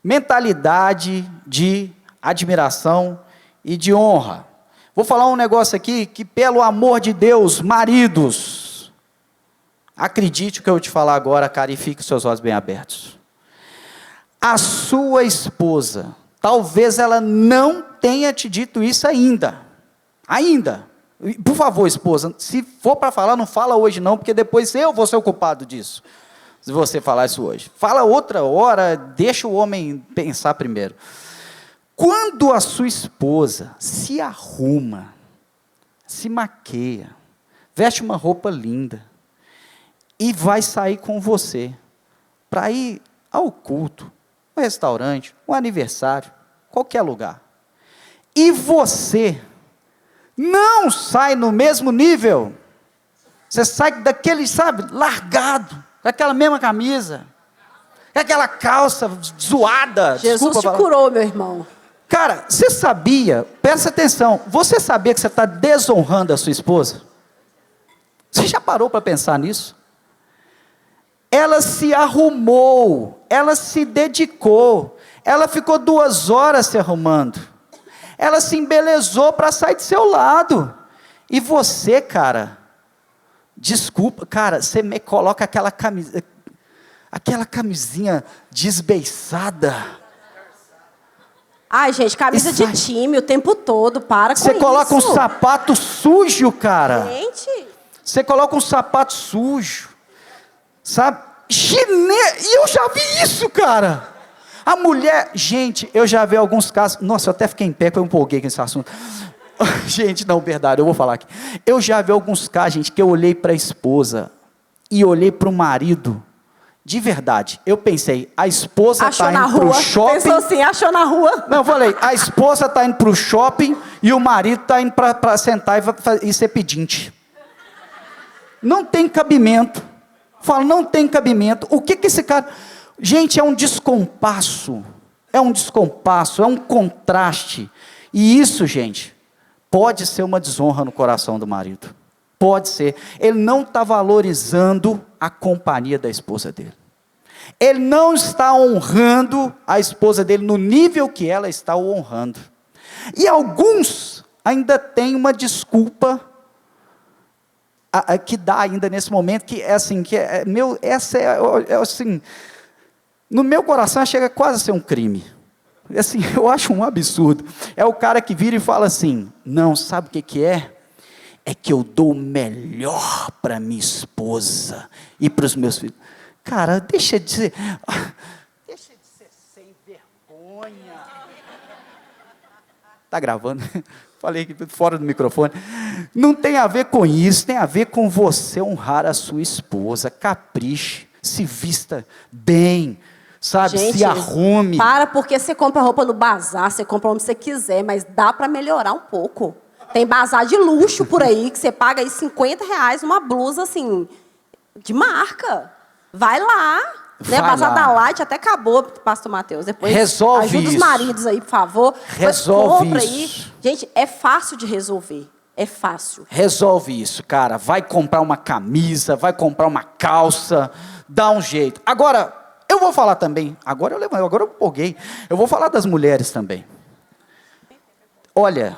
Mentalidade de admiração e de honra. Vou falar um negócio aqui que, pelo amor de Deus, maridos, acredite o que eu vou te falar agora, cara, e fique com seus olhos bem abertos. A sua esposa, talvez ela não tenha te dito isso ainda. Ainda. Por favor, esposa, se for para falar, não fala hoje não, porque depois eu vou ser o culpado disso. Se você falar isso hoje. Fala outra hora, deixa o homem pensar primeiro. Quando a sua esposa se arruma, se maqueia, veste uma roupa linda, e vai sair com você, para ir ao culto, um restaurante, um aniversário, qualquer lugar, e você não sai no mesmo nível, você sai daquele, sabe, largado, com aquela mesma camisa, com aquela calça zoada. Jesus te curou, meu irmão. Cara, você sabia, presta atenção, você sabia que você está desonrando a sua esposa? Você já parou para pensar nisso? Ela se arrumou, ela se dedicou, ela ficou 2 horas se arrumando, ela se embelezou para sair do seu lado, e você, cara, desculpa, cara, você me coloca aquela camisinha desbeiçada. Ai, gente, camisa de time o tempo todo, para com isso. Você coloca um sapato sujo, cara. Gente. Você coloca um sapato sujo, sabe? Chinês, e eu já vi isso, cara. A mulher, gente, eu já vi alguns casos, nossa, eu até fiquei em pé, que eu empolguei com esse assunto. Gente, não, verdade, eu vou falar aqui. Eu já vi alguns casos, gente, que eu olhei para a esposa e olhei para o marido. De verdade, eu pensei, a esposa está indo para o shopping. Pensou assim, achou na rua. Não, eu falei, a esposa está indo para o shopping e o marido está indo para sentar e ser pedinte. Não tem cabimento. Falo, não tem cabimento. O que esse cara... Gente, é um descompasso. É um descompasso, é um contraste. E isso, gente, pode ser uma desonra no coração do marido. Pode ser. Ele não está valorizando a companhia da esposa dele. Ele não está honrando a esposa dele no nível que ela está o honrando. E alguns ainda têm uma desculpa que dá ainda nesse momento, que é assim, assim, no meu coração chega quase a ser um crime. Assim, eu acho um absurdo. É o cara que vira e fala assim: não, sabe o que que é? É que eu dou o melhor para minha esposa e para os meus filhos. Cara, deixa de ser sem vergonha. Tá gravando? Falei aqui fora do microfone. Não tem a ver com isso, tem a ver com você honrar a sua esposa. Capriche, se vista bem, sabe? Gente, se arrume. Para, porque você compra roupa no bazar, você compra onde você quiser, mas dá para melhorar um pouco. Tem bazar de luxo por aí, que você paga aí R$50 uma blusa, assim, de marca. Vai lá. Né? Bazar da Light até acabou, pastor Mateus. Depois resolve ajuda isso. Os maridos aí, por favor. Resolve compra isso. Aí. Gente, é fácil de resolver. É fácil. Resolve isso, cara. Vai comprar uma camisa, vai comprar uma calça, dá um jeito. Agora, eu vou falar também, agora eu empolguei. Eu vou falar das mulheres também. Olha,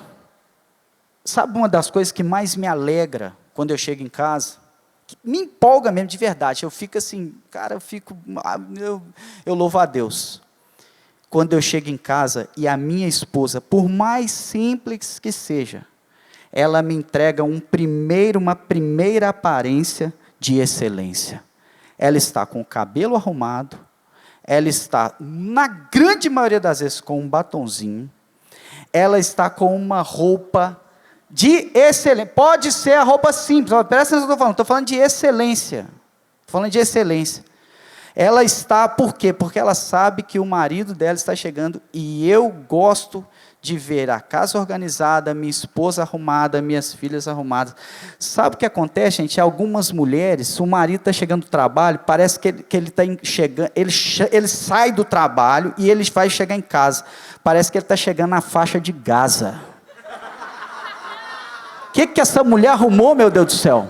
sabe uma das coisas que mais me alegra quando eu chego em casa? Que me empolga mesmo, de verdade. Eu fico assim, cara, eu louvo a Deus. Quando eu chego em casa e a minha esposa, por mais simples que seja, ela me entrega uma primeira aparência de excelência. Ela está com o cabelo arrumado, ela está, na grande maioria das vezes, com um batonzinho, ela está com uma roupa de excelência. Pode ser a roupa simples, presta atenção no que eu estou falando de excelência. Estou falando de excelência. Ela está, por quê? Porque ela sabe que o marido dela está chegando e eu gosto de ver a casa organizada, minha esposa arrumada, minhas filhas arrumadas. Sabe o que acontece, gente? Algumas mulheres, o marido está chegando do trabalho, parece que ele está chegando, ele sai do trabalho e ele vai chegar em casa. Parece que ele está chegando na faixa de Gaza. O que essa mulher arrumou, meu Deus do céu?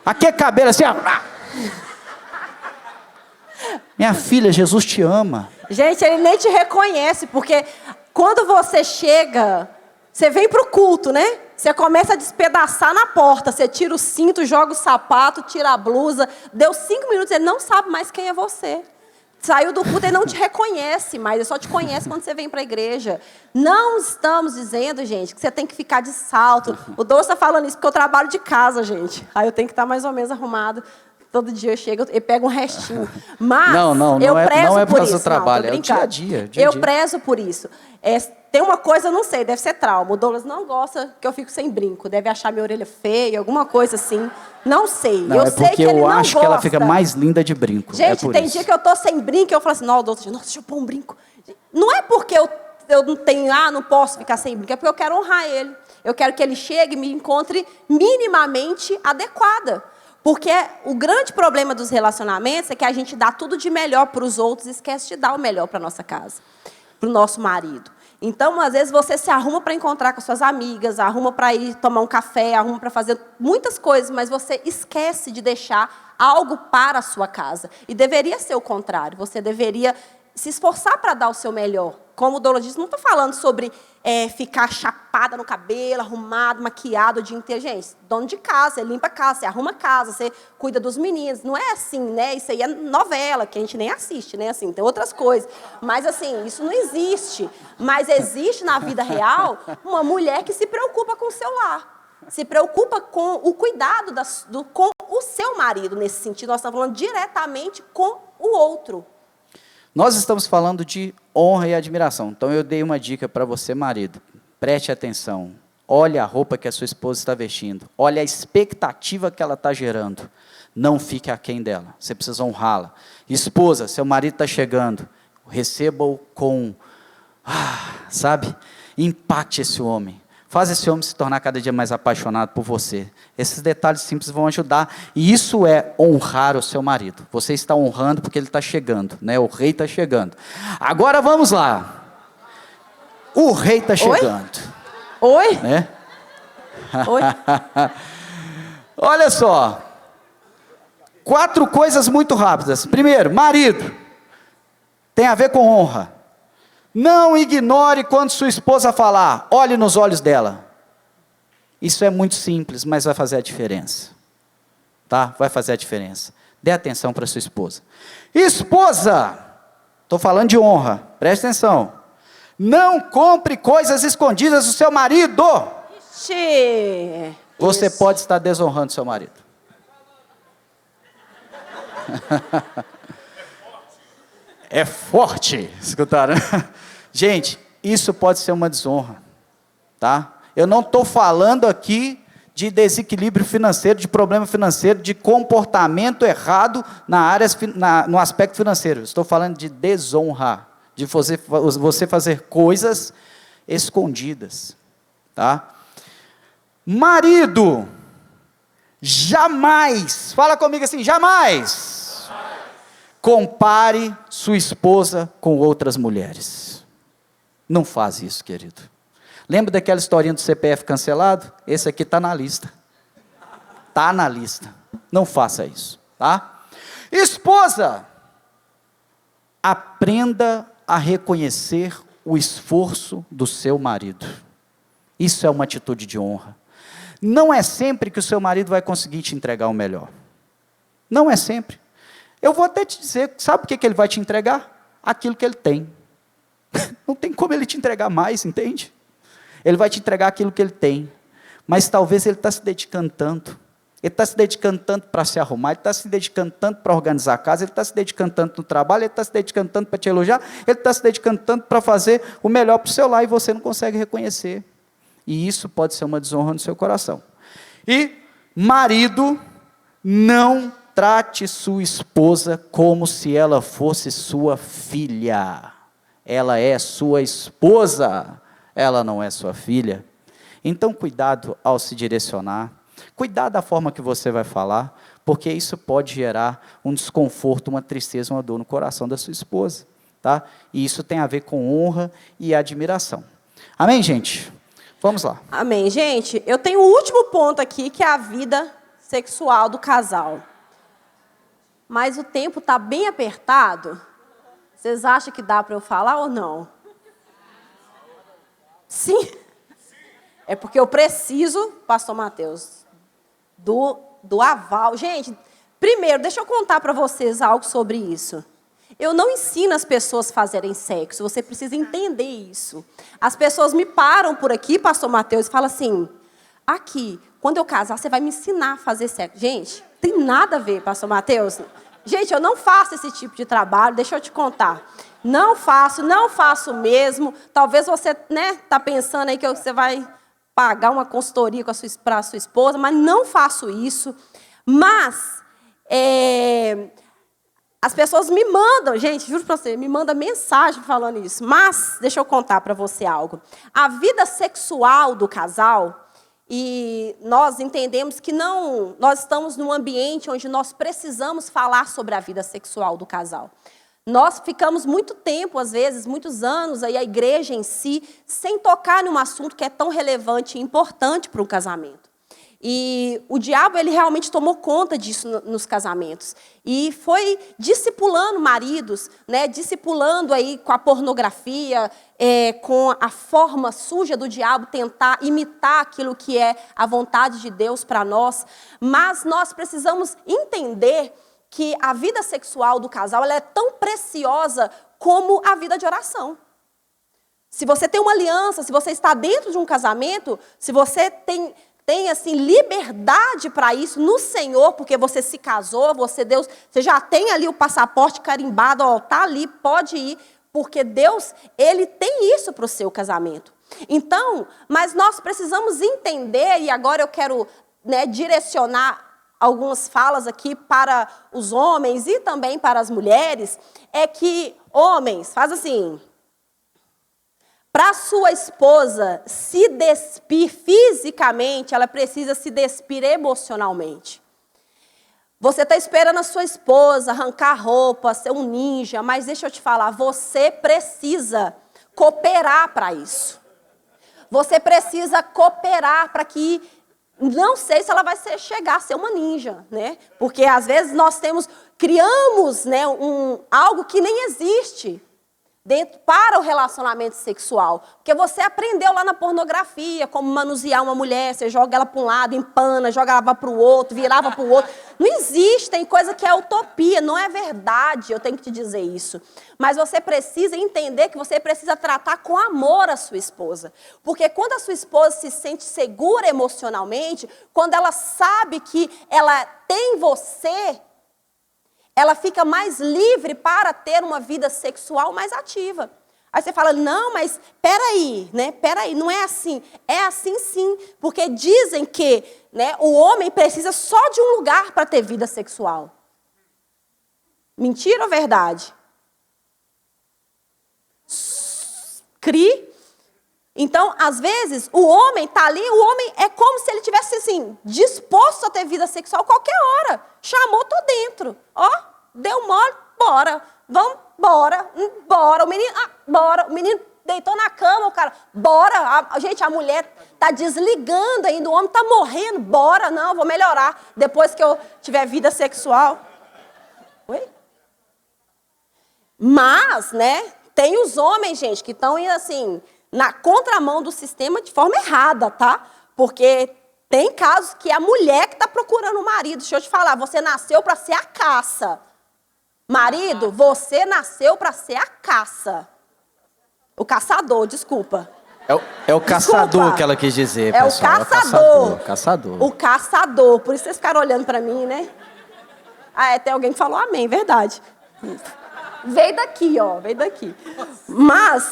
Aqui é cabelo assim, ó. Minha filha, Jesus te ama. Gente, ele nem te reconhece, porque quando você chega, você vem para o culto, né? Você começa a despedaçar na porta, você tira o cinto, joga o sapato, tira a blusa. Deu 5 minutos, ele não sabe mais quem é você. Saiu do culto, ele não te reconhece mais, ele só te conhece quando você vem para a igreja. Não estamos dizendo, gente, que você tem que ficar de salto. O Douglas está falando isso porque eu trabalho de casa, gente. Aí eu tenho que estar mais ou menos arrumado. Todo dia eu chego e pego um restinho. Mas não eu prezo é por causa isso. do trabalho, Não, é o dia a dia. Eu prezo por isso. Tem uma coisa, não sei, deve ser trauma. O Douglas não gosta que eu fico sem brinco. Deve achar minha orelha feia, alguma coisa assim. Não sei. Não, eu é sei porque que ele eu não acho gosta. que ela fica mais linda de brinco. Gente, tem isso. dia que eu tô sem brinco e eu falo assim, não, Douglas, nossa, deixa eu pôr um brinco. Não é porque eu não tenho, não posso ficar sem brinco, é porque eu quero honrar ele. Eu quero que ele chegue e me encontre minimamente adequada. Porque o grande problema dos relacionamentos é que a gente dá tudo de melhor para os outros e esquece de dar o melhor para a nossa casa, para o nosso marido. Então, às vezes, você se arruma para encontrar com suas amigas, arruma para ir tomar um café, arruma para fazer muitas coisas, mas você esquece de deixar algo para a sua casa. E deveria ser o contrário, você deveria se esforçar para dar o seu melhor. Como o Douglas disse, não estou falando sobre ficar chapada no cabelo, arrumado, maquiado o dia inteiro. Gente, dono de casa, você limpa a casa, você arruma a casa, você cuida dos meninos. Não é assim, né? Isso aí é novela, que a gente nem assiste, né? Assim, tem outras coisas. Mas, assim, isso não existe. Mas existe na vida real uma mulher que se preocupa com o seu lar. Se preocupa com o cuidado com o seu marido, nesse sentido. Nós estamos falando diretamente com o outro. Nós estamos falando de honra e admiração. Então, eu dei uma dica para você, marido. Preste atenção. Olhe a roupa que a sua esposa está vestindo. Olhe a expectativa que ela está gerando. Não fique aquém dela. Você precisa honrá-la. Esposa, seu marido está chegando. Receba-o com, sabe? Impacte esse homem. Faz esse homem se tornar cada dia mais apaixonado por você. Esses detalhes simples vão ajudar. E isso é honrar o seu marido. Você está honrando porque ele está chegando, né? O rei está chegando. Agora vamos lá. O rei está chegando. Oi? Né? Oi? Olha só. 4 coisas muito rápidas. Primeiro, marido. Tem a ver com honra. Não ignore quando sua esposa falar, olhe nos olhos dela. Isso é muito simples, mas vai fazer a diferença. Tá? Vai fazer a diferença. Dê atenção para sua esposa. Esposa! Estou falando de honra, preste atenção. Não compre coisas escondidas do seu marido. Ixi, Você isso. pode estar desonrando seu marido. É forte, escutaram? Gente, isso pode ser uma desonra, tá? Eu não estou falando aqui de desequilíbrio financeiro, de problema financeiro, de comportamento errado no aspecto financeiro. Estou falando de desonra, de você fazer coisas escondidas, tá? Marido, jamais, fala comigo assim, jamais compare sua esposa com outras mulheres. Não faz isso, querido. Lembra daquela historinha do CPF cancelado? Esse aqui está na lista. Está na lista. Não faça isso, tá? Esposa, aprenda a reconhecer o esforço do seu marido. Isso é uma atitude de honra. Não é sempre que o seu marido vai conseguir te entregar o melhor. Não é sempre. Eu vou até te dizer, sabe o que ele vai te entregar? Aquilo que ele tem. Não tem como ele te entregar mais, entende? Ele vai te entregar aquilo que ele tem. Mas talvez ele está se dedicando tanto. Ele está se dedicando tanto para se arrumar, ele está se dedicando tanto para organizar a casa, ele está se dedicando tanto no trabalho, ele está se dedicando tanto para te elogiar, ele está se dedicando tanto para fazer o melhor para o seu lar e você não consegue reconhecer. E isso pode ser uma desonra no seu coração. E, marido, não trate sua esposa como se ela fosse sua filha. Ela é sua esposa, ela não é sua filha. Então, cuidado ao se direcionar, cuidado da forma que você vai falar, porque isso pode gerar um desconforto, uma tristeza, uma dor no coração da sua esposa, tá? E isso tem a ver com honra e admiração. Amém, gente? Vamos lá. Amém. Gente, eu tenho o último ponto aqui, que é a vida sexual do casal. Mas o tempo está bem apertado. Vocês acham que dá para eu falar ou não? Sim. É porque eu preciso, pastor Mateus, do aval. Gente, primeiro, deixa eu contar para vocês algo sobre isso. Eu não ensino as pessoas a fazerem sexo, você precisa entender isso. As pessoas me param por aqui, pastor Mateus, e falam assim, aqui, quando eu casar, você vai me ensinar a fazer sexo. Gente, tem nada a ver, pastor Mateus. Gente, eu não faço esse tipo de trabalho, deixa eu te contar. Não faço mesmo. Talvez você tá pensando aí que você vai pagar uma consultoria para a sua esposa, mas não faço isso. Mas as pessoas me mandam, gente, juro para você, me mandam mensagem falando isso. Mas, deixa eu contar para você algo. A vida sexual do casal, e nós entendemos que nós estamos num ambiente onde nós precisamos falar sobre a vida sexual do casal. Nós ficamos muito tempo, às vezes, muitos anos, aí a igreja em si, sem tocar num assunto que é tão relevante e importante para um casamento. E o diabo, ele realmente tomou conta disso nos casamentos. E foi discipulando maridos, discipulando aí com a pornografia, com a forma suja do diabo, tentar imitar aquilo que é a vontade de Deus para nós. Mas nós precisamos entender que a vida sexual do casal ela é tão preciosa como a vida de oração. Se você tem uma aliança, se você está dentro de um casamento, se você tem assim, liberdade para isso no Senhor, porque você se casou, você já tem ali o passaporte carimbado, está ali, pode ir, porque Deus, Ele tem isso para o seu casamento. Então, mas nós precisamos entender, e agora eu quero direcionar algumas falas aqui para os homens e também para as mulheres, é que, homens, faz assim, para sua esposa se despir fisicamente, ela precisa se despir emocionalmente. Você está esperando a sua esposa arrancar roupa, ser um ninja, mas deixa eu te falar, você precisa cooperar para isso. Você precisa cooperar para que, não sei se ela vai chegar a ser uma ninja, Porque às vezes nós criamos algo que nem existe. para o relacionamento sexual. Porque você aprendeu lá na pornografia como manusear uma mulher, você joga ela para um lado, empana, joga ela para o outro, virava para o outro. Não existe, tem coisa que é utopia, não é verdade, eu tenho que te dizer isso. Mas você precisa entender que você precisa tratar com amor a sua esposa. Porque quando a sua esposa se sente segura emocionalmente, quando ela sabe que ela tem você, ela fica mais livre para ter uma vida sexual mais ativa. Aí você fala, não, mas peraí, né? Peraí, não é assim. É assim sim, porque dizem que, né, o homem precisa só de um lugar para ter vida sexual. Mentira ou verdade? Então, às vezes, o homem está ali, o homem é como se ele tivesse assim, disposto a ter vida sexual qualquer hora. Chamou, tô dentro. Ó, deu mole, bora. Vamos, bora. O menino, bora. O menino deitou na cama, o cara, bora. Gente, a mulher está desligando ainda, o homem está morrendo, bora. Não, vou melhorar depois que eu tiver vida sexual. Oi? Mas, né, tem os homens, gente, que estão indo assim, na contramão do sistema de forma errada, tá? Porque tem casos que é a mulher que está procurando o marido. Deixa eu te falar, você nasceu para ser a caça. Marido, você nasceu para ser a caça. O caçador, desculpa. É o caçador que ela quis dizer, é pessoal. O caçador. Caçador. O caçador. Por isso vocês ficaram olhando para mim, né? Tem alguém que falou amém, verdade. Veio daqui, ó, veio daqui. Mas,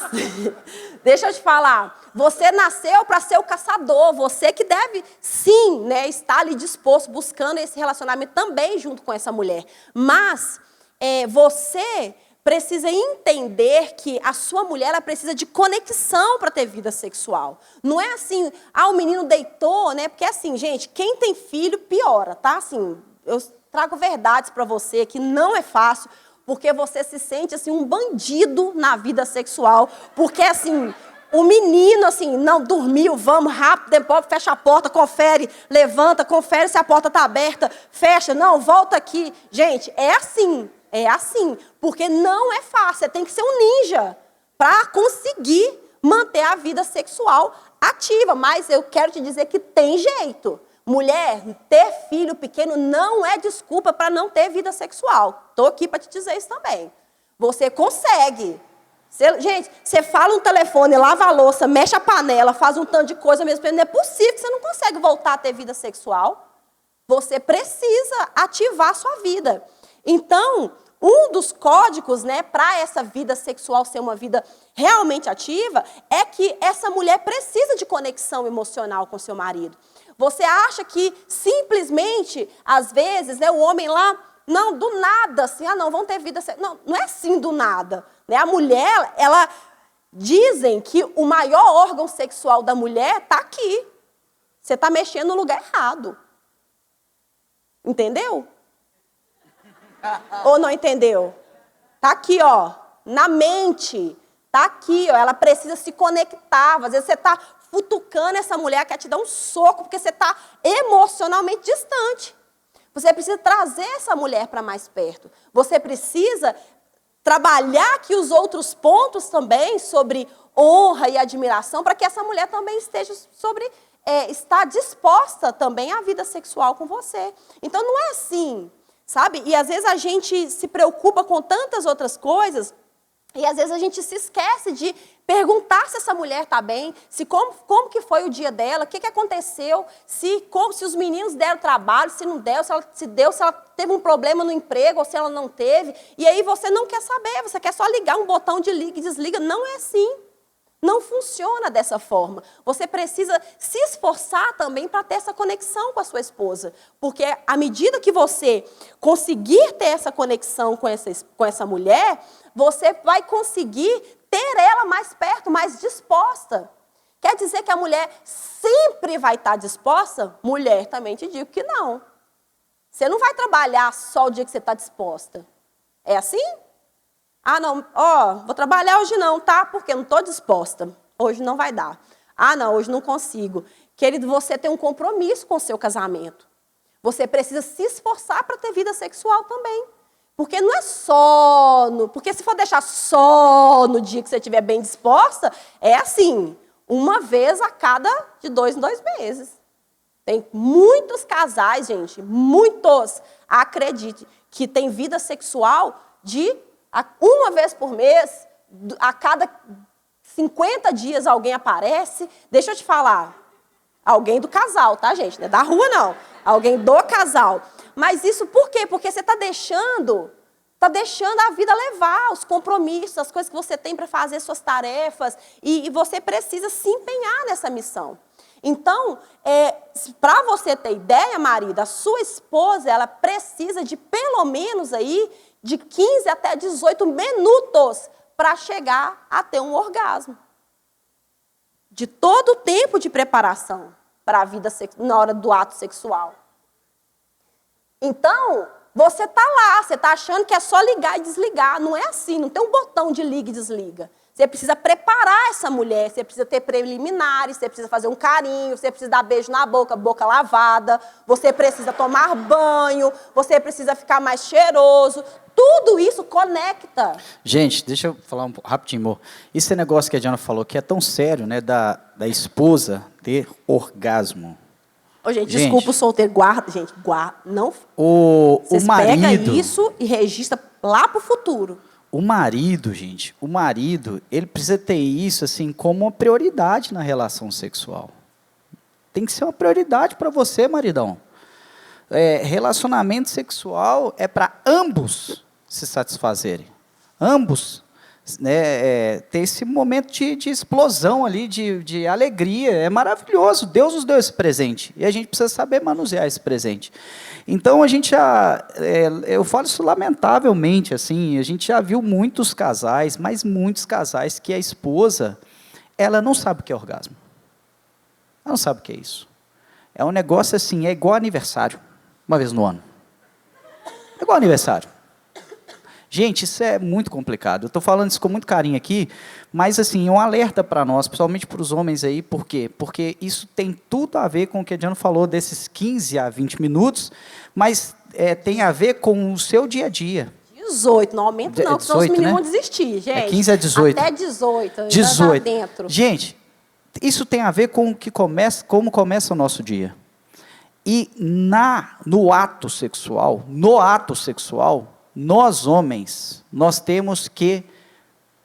deixa eu te falar, você nasceu para ser o caçador, você que deve, sim, né, estar ali disposto, buscando esse relacionamento também junto com essa mulher. Mas, você precisa entender que a sua mulher ela precisa de conexão para ter vida sexual. Não é assim, o menino deitou, né? Porque assim, gente, quem tem filho piora, tá? Assim, eu trago verdades para você que não é fácil, porque você se sente assim um bandido na vida sexual, porque assim, o menino assim, não dormiu, vamos rápido, depois fecha a porta, confere, levanta, confere se a porta está aberta, fecha, não, volta aqui. Gente, é assim, porque não é fácil, você tem que ser um ninja para conseguir manter a vida sexual ativa, mas eu quero te dizer que tem jeito. Mulher, ter filho pequeno não é desculpa para não ter vida sexual. Estou aqui para te dizer isso também. Você consegue. Gente, você fala um telefone, lava a louça, mexe a panela, faz um tanto de coisa mesmo. Não é possível que você não consegue voltar a ter vida sexual. Você precisa ativar a sua vida. Então, um dos códigos, né, para essa vida sexual ser uma vida realmente ativa é que essa mulher precisa de conexão emocional com seu marido. Você acha que simplesmente, às vezes, né, o homem lá, não, do nada, assim, não, vão ter vida sexual. Não é assim do nada. Né? A mulher, dizem que o maior órgão sexual da mulher está aqui. Você está mexendo no lugar errado. Entendeu? Ou não entendeu? Está aqui, ó, na mente. Está aqui, ó, ela precisa se conectar. Às vezes você está futucando essa mulher, quer te dar um soco, porque você está emocionalmente distante. Você precisa trazer essa mulher para mais perto. Você precisa trabalhar aqui os outros pontos também sobre honra e admiração, para que essa mulher também esteja está disposta também à vida sexual com você. Então, não é assim, sabe? E às vezes a gente se preocupa com tantas outras coisas, e às vezes a gente se esquece de perguntar se essa mulher está bem, se como que foi o dia dela, o que aconteceu, se os meninos deram trabalho, se não deu, se ela teve um problema no emprego ou se ela não teve. E aí você não quer saber, você quer só ligar um botão de liga e desliga. Não é assim. Não funciona dessa forma. Você precisa se esforçar também para ter essa conexão com a sua esposa. Porque à medida que você conseguir ter essa conexão com essa mulher, você vai conseguir ter ela mais perto, mais disposta. Quer dizer que a mulher sempre vai estar disposta? Mulher, também te digo que não. Você não vai trabalhar só o dia que você está disposta. É assim? Não, vou trabalhar hoje não, tá? Porque eu não estou disposta. Hoje não vai dar. Não, hoje não consigo. Querido, você tem um compromisso com o seu casamento. Você precisa se esforçar para ter vida sexual também. Porque não é só... Porque se for deixar só no dia que você estiver bem disposta, é assim, uma vez a cada de 2 em 2 meses. Tem muitos casais, gente, muitos, acredite, que tem vida sexual de uma vez por mês, a cada 50 dias alguém aparece. Deixa eu te falar, alguém do casal, tá, gente? Não é da rua, não. Alguém do casal. Mas isso por quê? Porque você está deixando a vida levar, os compromissos, as coisas que você tem para fazer, suas tarefas, e você precisa se empenhar nessa missão. Então, para você ter ideia, marido, a sua esposa, ela precisa de pelo menos aí de 15 até 18 minutos para chegar a ter um orgasmo. De todo o tempo de preparação para a vida na hora do ato sexual. Então, você está lá, você está achando que é só ligar e desligar. Não é assim, não tem um botão de liga e desliga. Você precisa preparar essa mulher, você precisa ter preliminares, você precisa fazer um carinho, você precisa dar beijo na boca, boca lavada, você precisa tomar banho, você precisa ficar mais cheiroso. Tudo isso conecta. Gente, deixa eu falar um pouco rapidinho, amor. Esse negócio que a Diana falou, que é tão sério, né, da esposa ter orgasmo. Ô, gente, desculpa o solteiro, guarda, gente, guarda, não... O marido... pega isso e registra lá para o futuro. O marido, gente, ele precisa ter isso assim como uma prioridade na relação sexual. Tem que ser uma prioridade para você, maridão. Relacionamento sexual é para ambos se satisfazerem. Ambos, né, ter esse momento de explosão ali, de alegria. É maravilhoso. Deus nos deu esse presente. E a gente precisa saber manusear esse presente. Então, a gente eu falo isso lamentavelmente, assim, a gente já viu muitos casais, mas muitos casais, que a esposa, ela não sabe o que é orgasmo. Ela não sabe o que é isso. É um negócio assim, é igual aniversário, uma vez no ano. É igual aniversário. Gente, isso é muito complicado. Eu estou falando isso com muito carinho aqui, mas assim, é um alerta para nós, principalmente para os homens aí. Por quê? Porque isso tem tudo a ver com o que a Diana falou, desses 15 a 20 minutos, mas tem a ver com o seu dia a dia. 18, não aumenta não, 18, senão os meninos, né, vão desistir, gente. 15 a 18. Até 18, 18. Tá dentro. Gente, isso tem a ver com como começa o nosso dia. E no ato sexual, nós homens, nós temos que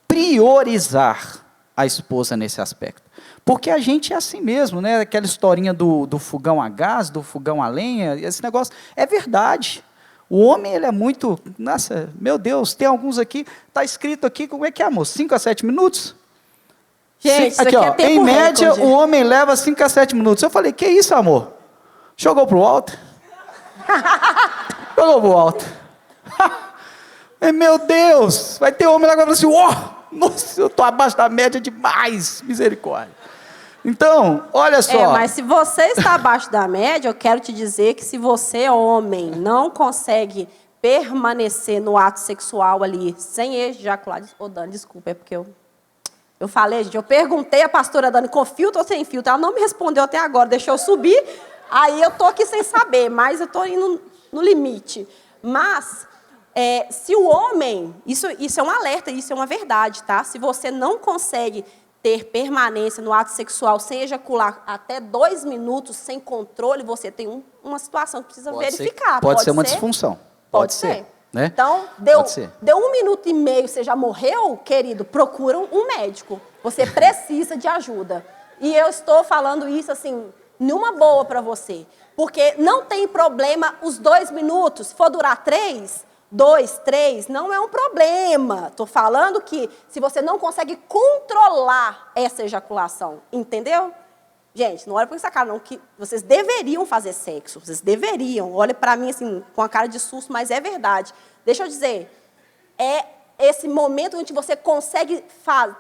priorizar a esposa nesse aspecto. Porque a gente é assim mesmo, né? Aquela historinha do fogão a gás, do fogão a lenha, esse negócio é verdade. O homem, ele é muito... Nossa, meu Deus, tem alguns aqui, está escrito aqui, como é que é, amor? 5 a 7 minutos? Gente, aqui, ó, em média, recorde. O homem leva 5 a 7 minutos. Eu falei, que isso, amor? Jogou pro alto? Jogou pro alto. Meu Deus, vai ter homem lá que vai falar assim, nossa, eu estou abaixo da média demais, misericórdia. Então, olha só. Mas se você está abaixo da média, eu quero te dizer que se você, homem, não consegue permanecer no ato sexual ali, sem ejacular... Ô, Dani, desculpa, é porque eu falei, gente, eu perguntei à pastora Dani, com filtro ou sem filtro? Ela não me respondeu até agora, deixou eu subir, aí eu estou aqui sem saber, mas eu estou indo no limite. Mas... se o homem, isso é um alerta, isso é uma verdade, tá? Se você não consegue ter permanência no ato sexual sem ejacular até 2 minutos, sem controle, você tem uma situação que precisa verificar. Pode ser uma disfunção. Pode ser. Né? Então, deu 1 minuto e meio, você já morreu, querido, procura um médico. Você precisa de ajuda. E eu estou falando isso assim, numa boa para você. Porque não tem problema os 2 minutos, se for durar 3... 2, 3, não é um problema. Estou falando que se você não consegue controlar essa ejaculação, entendeu? Gente, não olha para essa cara, não, que vocês deveriam fazer sexo, vocês deveriam. Olha para mim assim, com a cara de susto, mas é verdade. Deixa eu dizer, é esse momento onde você consegue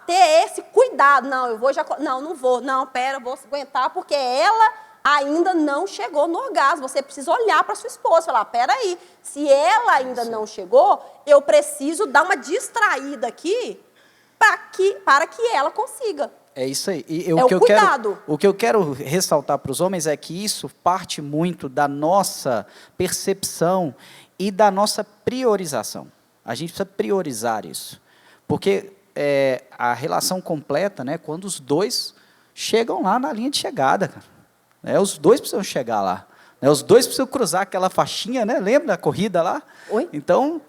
ter esse cuidado. Não, eu vou ejacular. Não vou. Não, pera, eu vou aguentar, porque ela... ainda não chegou no orgasmo. Você precisa olhar para sua esposa e falar, peraí, se ela ainda não chegou, eu preciso dar uma distraída aqui para que ela consiga. É isso aí. O que eu quero ressaltar para os homens é que isso parte muito da nossa percepção e da nossa priorização. A gente precisa priorizar isso. Porque a relação completa, né, quando os dois chegam lá na linha de chegada, cara. Os dois precisam chegar lá. Os dois precisam cruzar aquela faixinha, né? Lembra da corrida lá? Oi? Então...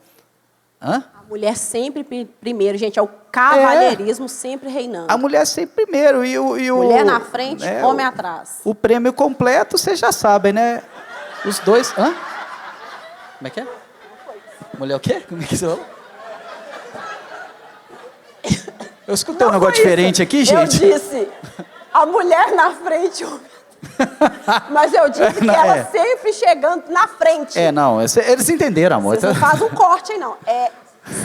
Hã? A mulher sempre primeiro, gente, é o cavalheirismo sempre reinando. A mulher sempre primeiro. Mulher na frente, homem atrás. O prêmio completo, vocês já sabem, né? Os dois... Hã? Como é que é? Mulher o quê? Como é que você falou? Eu escutei um negócio diferente aqui, gente. Eu disse, a mulher na frente, mas eu disse que ela sempre chegando na frente. Não, eles entenderam, amor. Vocês não fazem um corte aí, não. É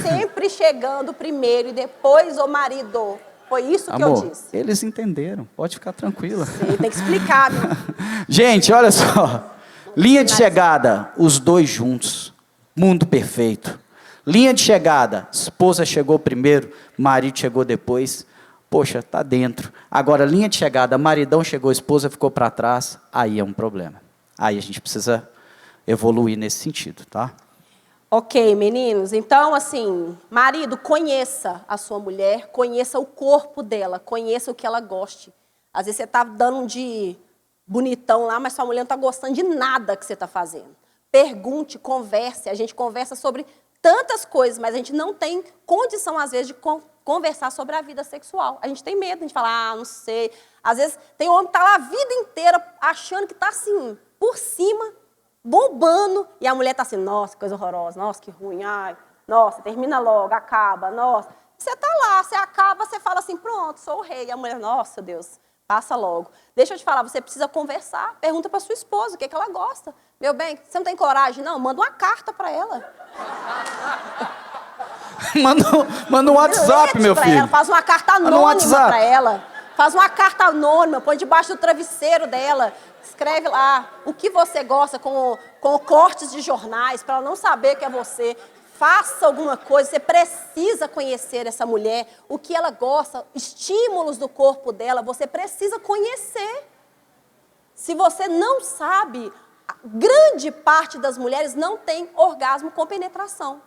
sempre chegando primeiro e depois o marido. Foi isso que eu disse. Eles entenderam, pode ficar tranquila. Sim, tem que explicar, meu. Gente, olha só. Linha de chegada, os dois juntos. Mundo perfeito. Linha de chegada, esposa chegou primeiro, marido chegou depois. Poxa, tá dentro. Agora, linha de chegada, maridão chegou, esposa ficou para trás, aí é um problema. Aí a gente precisa evoluir nesse sentido, tá? Ok, meninos. Então, assim, marido, conheça a sua mulher, conheça o corpo dela, conheça o que ela goste. Às vezes você tá dando um de bonitão lá, mas sua mulher não tá gostando de nada que você tá fazendo. Pergunte, converse. A gente conversa sobre tantas coisas, mas a gente não tem condição, às vezes, de conversar sobre a vida sexual. A gente tem medo, a gente fala, não sei. Às vezes, tem homem que está lá a vida inteira achando que está assim, por cima, bombando, e a mulher está assim, nossa, que coisa horrorosa, nossa, que ruim, ai, nossa, termina logo, acaba, nossa. Você está lá, você acaba, você fala assim, pronto, sou o rei. E a mulher, nossa, Deus, passa logo. Deixa eu te falar, você precisa conversar, pergunta para sua esposa o que ela gosta. Meu bem, você não tem coragem? Não, manda uma carta para ela. Manda um WhatsApp, meu filho. Ela, faz uma carta anônima para ela. Faz uma carta anônima, põe debaixo do travesseiro dela. Escreve lá o que você gosta com cortes de jornais, para ela não saber que é você. Faça alguma coisa, você precisa conhecer essa mulher, o que ela gosta, estímulos do corpo dela, você precisa conhecer. Se você não sabe, grande parte das mulheres não tem orgasmo com penetração.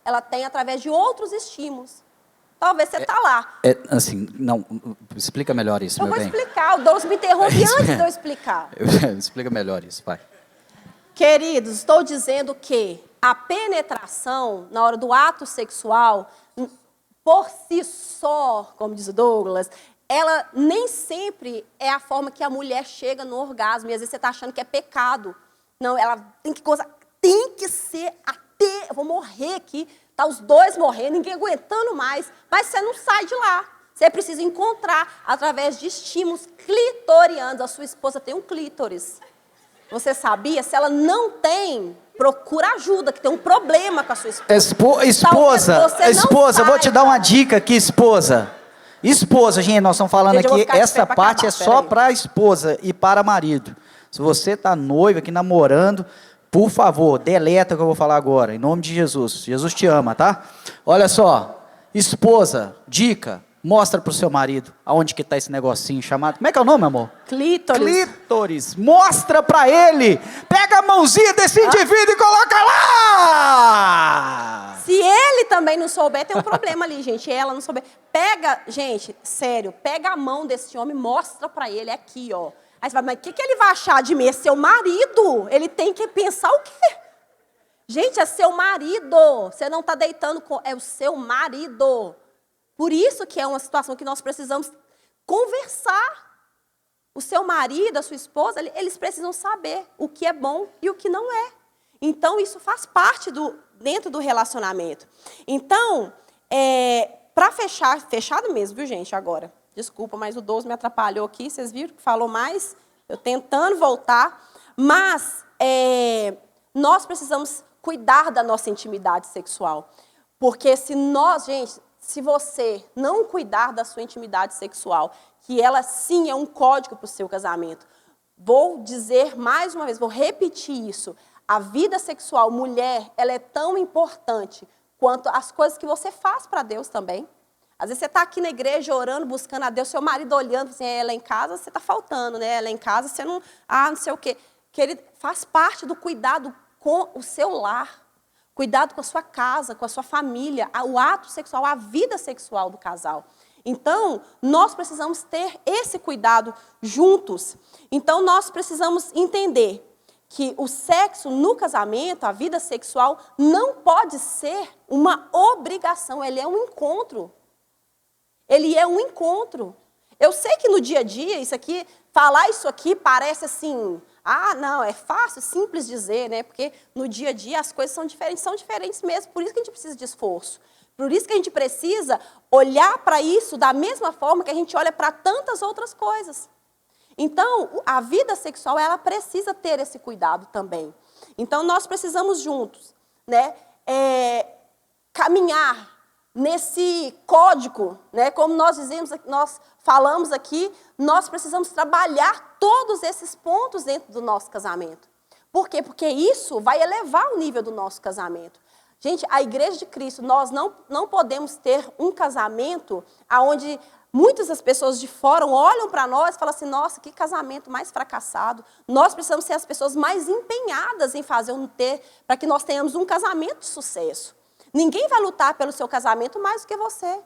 Ela tem através de outros estímulos. Talvez você está lá. Assim, não, explica melhor isso, meu bem. Eu vou explicar, o Douglas me interrompe antes de eu explicar. Explica melhor isso, vai. Queridos, estou dizendo que a penetração, na hora do ato sexual, por si só, como diz o Douglas, ela nem sempre é a forma que a mulher chega no orgasmo. E às vezes você está achando que é pecado. Não, ela tem que gozar, tem que ser até, eu vou morrer aqui, tá os dois morrendo, ninguém aguentando mais, mas você não sai de lá. Você precisa encontrar através de estímulos clitorianos. A sua esposa tem um clítoris. Você sabia? Se ela não tem, procura ajuda, que tem um problema com a sua esposa. Esposa, vou te dar uma dica aqui, esposa. Esposa, gente, nós estamos falando aqui, essa parte é só para a esposa e para marido. Se você está noivo aqui namorando, por favor, deleta o que eu vou falar agora, em nome de Jesus. Jesus te ama, tá? Olha só, esposa, dica, mostra para o seu marido aonde que está esse negocinho chamado, como é que é o nome, amor? Clítoris. Clítoris, mostra para ele, pega a mãozinha desse indivíduo e coloca lá! Se ele também não souber, tem um problema ali, gente, ela não souber. Pega, gente, sério, pega a mão desse homem, mostra para ele aqui, ó. Aí você fala, mas o que ele vai achar de mim? É seu marido. Ele tem que pensar o quê? Gente, é seu marido. Você não está deitando com... É o seu marido. Por isso que é uma situação que nós precisamos conversar. O seu marido, a sua esposa, eles precisam saber o que é bom e o que não é. Então, isso faz parte dentro do relacionamento. Então, para fechar, fechado mesmo, viu, gente, agora. Desculpa, mas o 12 me atrapalhou aqui, vocês viram que falou mais? Eu tentando voltar. Mas nós precisamos cuidar da nossa intimidade sexual. Porque se você não cuidar da sua intimidade sexual, que ela sim é um código para o seu casamento, vou dizer mais uma vez, vou repetir isso. A vida sexual, mulher, ela é tão importante quanto as coisas que você faz para Deus também. Às vezes você está aqui na igreja orando, buscando a Deus, seu marido olhando, assim, ela em casa, você está faltando, né? Ela em casa, você não... não sei o quê. Faz parte do cuidado com o seu lar, cuidado com a sua casa, com a sua família, o ato sexual, a vida sexual do casal. Então, nós precisamos ter esse cuidado juntos. Então, nós precisamos entender que o sexo no casamento, a vida sexual, não pode ser uma obrigação, ele é um encontro. Ele é um encontro. Eu sei que no dia a dia, falar isso aqui parece assim, não, é fácil, simples dizer, né? Porque no dia a dia as coisas são diferentes mesmo, por isso que a gente precisa de esforço. Por isso que a gente precisa olhar para isso da mesma forma que a gente olha para tantas outras coisas. Então, a vida sexual, ela precisa ter esse cuidado também. Então, nós precisamos juntos, né, caminhar nesse código, né, como nós falamos aqui, nós precisamos trabalhar todos esses pontos dentro do nosso casamento. Por quê? Porque isso vai elevar o nível do nosso casamento. Gente, a Igreja de Cristo, nós não podemos ter um casamento onde muitas das pessoas de fora olham para nós e falam assim, nossa, que casamento mais fracassado. Nós precisamos ser as pessoas mais empenhadas em para que nós tenhamos um casamento de sucesso. Ninguém vai lutar pelo seu casamento mais do que você.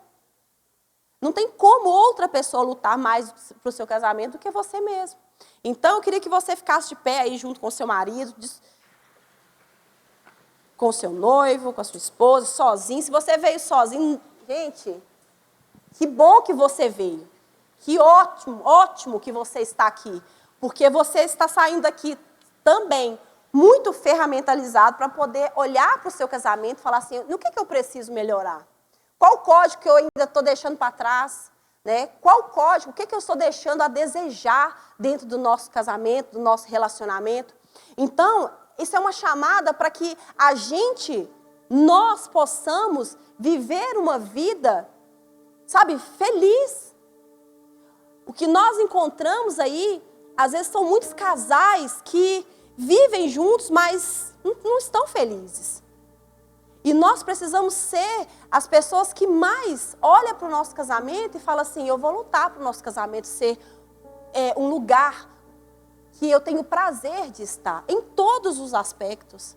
Não tem como outra pessoa lutar mais para o seu casamento do que você mesmo. Então, eu queria que você ficasse de pé aí junto com o seu marido, com o seu noivo, com a sua esposa, sozinho. Se você veio sozinho, gente, que bom que você veio. Que ótimo, ótimo que você está aqui. Porque você está saindo daqui também muito ferramentalizado para poder olhar para o seu casamento e falar assim, no que eu preciso melhorar? Qual código que eu ainda estou deixando para trás? Né? Qual código, o que eu estou deixando a desejar dentro do nosso casamento, do nosso relacionamento? Então, isso é uma chamada para que nós possamos viver uma vida, sabe, feliz. O que nós encontramos aí, às vezes são muitos casais que vivem juntos, mas não estão felizes. E nós precisamos ser as pessoas que mais olham para o nosso casamento e falam assim, eu vou lutar para o nosso casamento ser um lugar que eu tenho prazer de estar, em todos os aspectos.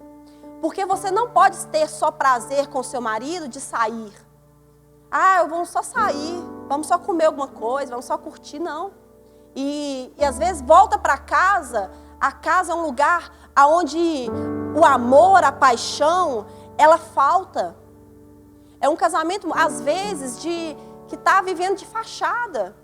Porque você não pode ter só prazer com o seu marido de sair. Vamos só sair, vamos só comer alguma coisa, vamos só curtir, não. E às vezes volta para casa, a casa é um lugar onde o amor, a paixão, ela falta. É um casamento, às vezes, que está vivendo de fachada.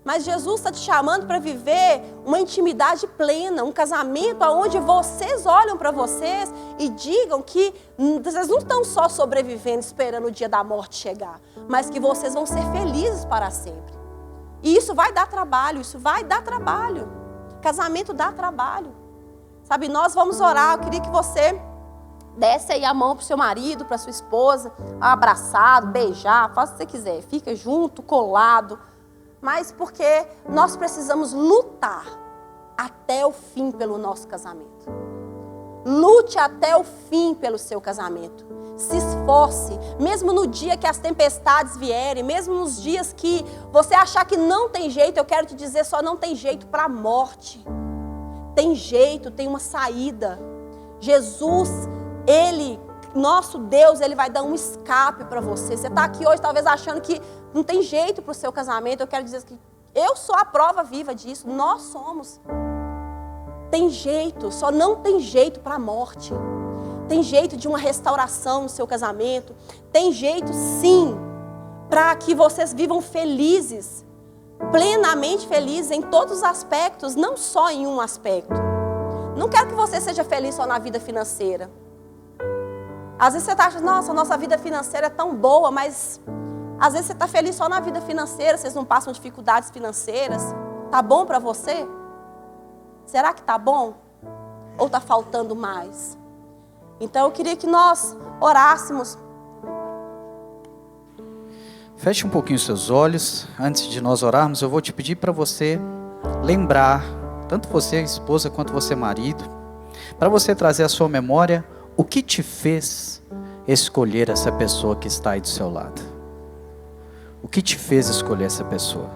Mas Jesus está te chamando para viver uma intimidade plena, um casamento onde vocês olham para vocês e digam que vocês não estão só sobrevivendo, esperando o dia da morte chegar, mas que vocês vão ser felizes para sempre. E isso vai dar trabalho, Casamento dá trabalho. Sabe, nós vamos orar, eu queria que você desse aí a mão para o seu marido, para a sua esposa, abraçado, beijar, faça o que você quiser, fica junto, colado. Mas porque nós precisamos lutar até o fim pelo nosso casamento. Lute até o fim pelo seu casamento. Se esforce, mesmo no dia que as tempestades vierem, mesmo nos dias que você achar que não tem jeito, eu quero te dizer, só não tem jeito para a morte. Tem jeito, tem uma saída. Jesus, nosso Deus, Ele vai dar um escape para você. Você está aqui hoje talvez achando que não tem jeito para o seu casamento. Eu quero dizer que eu sou a prova viva disso. Nós somos. Tem jeito, só não tem jeito para a morte. Tem jeito de uma restauração no seu casamento. Tem jeito sim, para que vocês vivam felizes. Plenamente felizes em todos os aspectos, não só em um aspecto. Não quero que você seja feliz só na vida financeira. Às vezes você está achando, nossa, nossa vida financeira é tão boa, mas às vezes você está feliz só na vida financeira, vocês não passam dificuldades financeiras. Tá bom para você? Será que tá bom? Ou está faltando mais? Então eu queria que nós orássemos. Feche um pouquinho os seus olhos. Antes de nós orarmos, eu vou te pedir para você lembrar, tanto você, esposa, quanto você, marido, para você trazer à sua memória o que te fez escolher essa pessoa que está aí do seu lado. O que te fez escolher essa pessoa?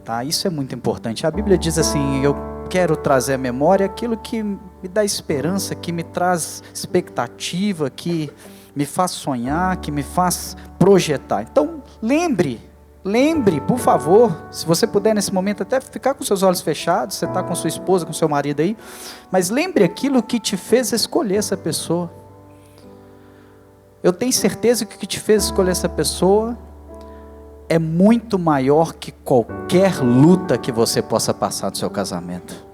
Tá? Isso é muito importante. A Bíblia diz assim, eu quero trazer à memória aquilo que me dá esperança, que me traz expectativa, que me faz sonhar, que me faz projetar. Então, lembre, por favor, se você puder nesse momento até ficar com seus olhos fechados, você está com sua esposa, com seu marido aí, mas lembre aquilo que te fez escolher essa pessoa. Eu tenho certeza que o que te fez escolher essa pessoa é muito maior que qualquer luta que você possa passar no seu casamento.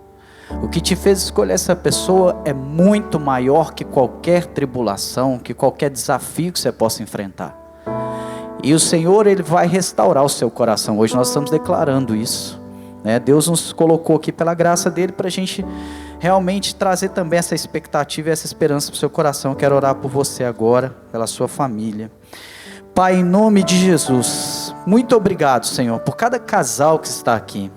O que te fez escolher essa pessoa é muito maior que qualquer tribulação, que qualquer desafio que você possa enfrentar. E o Senhor, Ele vai restaurar o seu coração. Hoje nós estamos declarando isso, né? Deus nos colocou aqui pela graça dEle para a gente realmente trazer também essa expectativa e essa esperança para o seu coração. Eu quero orar por você agora, pela sua família. Pai, em nome de Jesus, muito obrigado, Senhor, por cada casal que está aqui.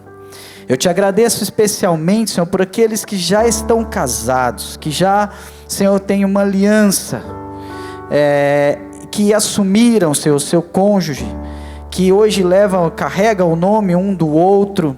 Eu te agradeço especialmente, Senhor, por aqueles que já estão casados, que já, Senhor, têm uma aliança, que assumiram, Senhor, o seu cônjuge, que hoje carregam o nome um do outro.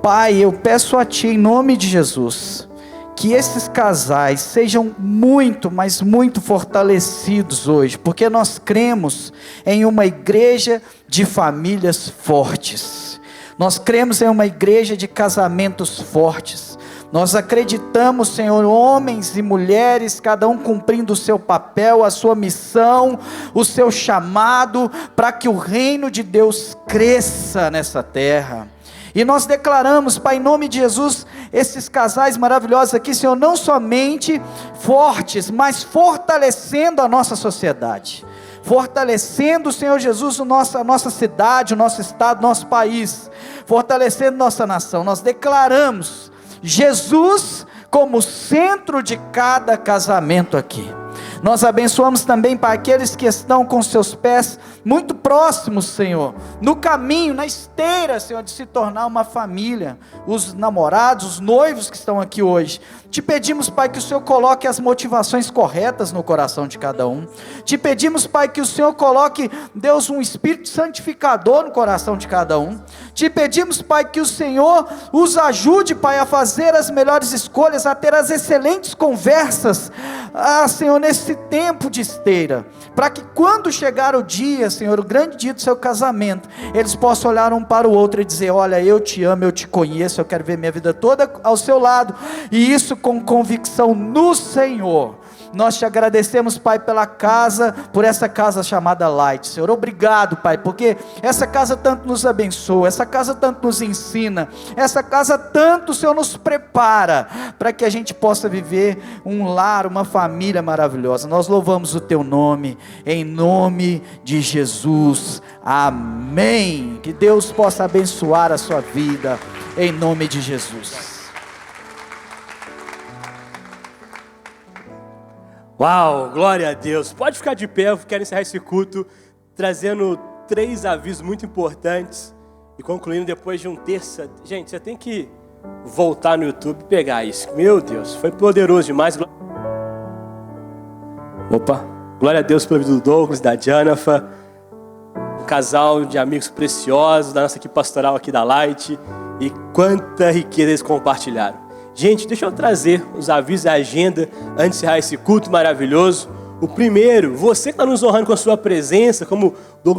Pai, eu peço a Ti, em nome de Jesus, que esses casais sejam muito, mas muito fortalecidos hoje, porque nós cremos em uma igreja de famílias fortes. Nós cremos em uma igreja de casamentos fortes. Nós acreditamos, Senhor, homens e mulheres, cada um cumprindo o seu papel, a sua missão, o seu chamado, para que o reino de Deus cresça nessa terra. E nós declaramos, Pai, em nome de Jesus, esses casais maravilhosos aqui, Senhor, não somente fortes, mas fortalecendo a nossa sociedade, fortalecendo, Senhor Jesus, a nossa cidade, o nosso estado, o nosso país, fortalecendo nossa nação. Nós declaramos Jesus como centro de cada casamento aqui. Nós abençoamos também para aqueles que estão com seus pés muito próximos, Senhor, no caminho, na esteira, Senhor, de se tornar uma família, os namorados, os noivos que estão aqui hoje. Te pedimos, Pai, que o Senhor coloque as motivações corretas no coração de cada um. Te pedimos, Pai, que o Senhor coloque, Deus, um espírito santificador no coração de cada um. Te pedimos, Pai, que o Senhor os ajude, Pai, a fazer as melhores escolhas, a ter as excelentes conversas, Senhor, nesse tempo de esteira, para que quando chegar o dia, Senhor, o grande dia do seu casamento, eles possam olhar um para o outro e dizer: olha, eu te amo, eu te conheço, eu quero ver minha vida toda ao seu lado, e isso com convicção no Senhor. Nós te agradecemos, Pai, pela casa, por essa casa chamada Light, Senhor. Obrigado, Pai, porque essa casa tanto nos abençoa, essa casa tanto nos ensina, essa casa tanto, Senhor, nos prepara, para que a gente possa viver um lar, uma família maravilhosa. Nós louvamos o Teu nome, em nome de Jesus, amém. Que Deus possa abençoar a sua vida, em nome de Jesus. Uau, glória a Deus. Pode ficar de pé, eu quero encerrar esse culto trazendo 3 avisos muito importantes e concluindo depois de um terço. Gente, você tem que voltar no YouTube e pegar isso. Meu Deus, foi poderoso demais. Opa, glória a Deus pela vida do Douglas, da Janafa, um casal de amigos preciosos da nossa equipe pastoral aqui da Light, e quanta riqueza eles compartilharam. Gente, deixa eu trazer os avisos e a agenda antes de encerrar esse culto maravilhoso. O primeiro, você que está nos honrando com a sua presença, como Douglas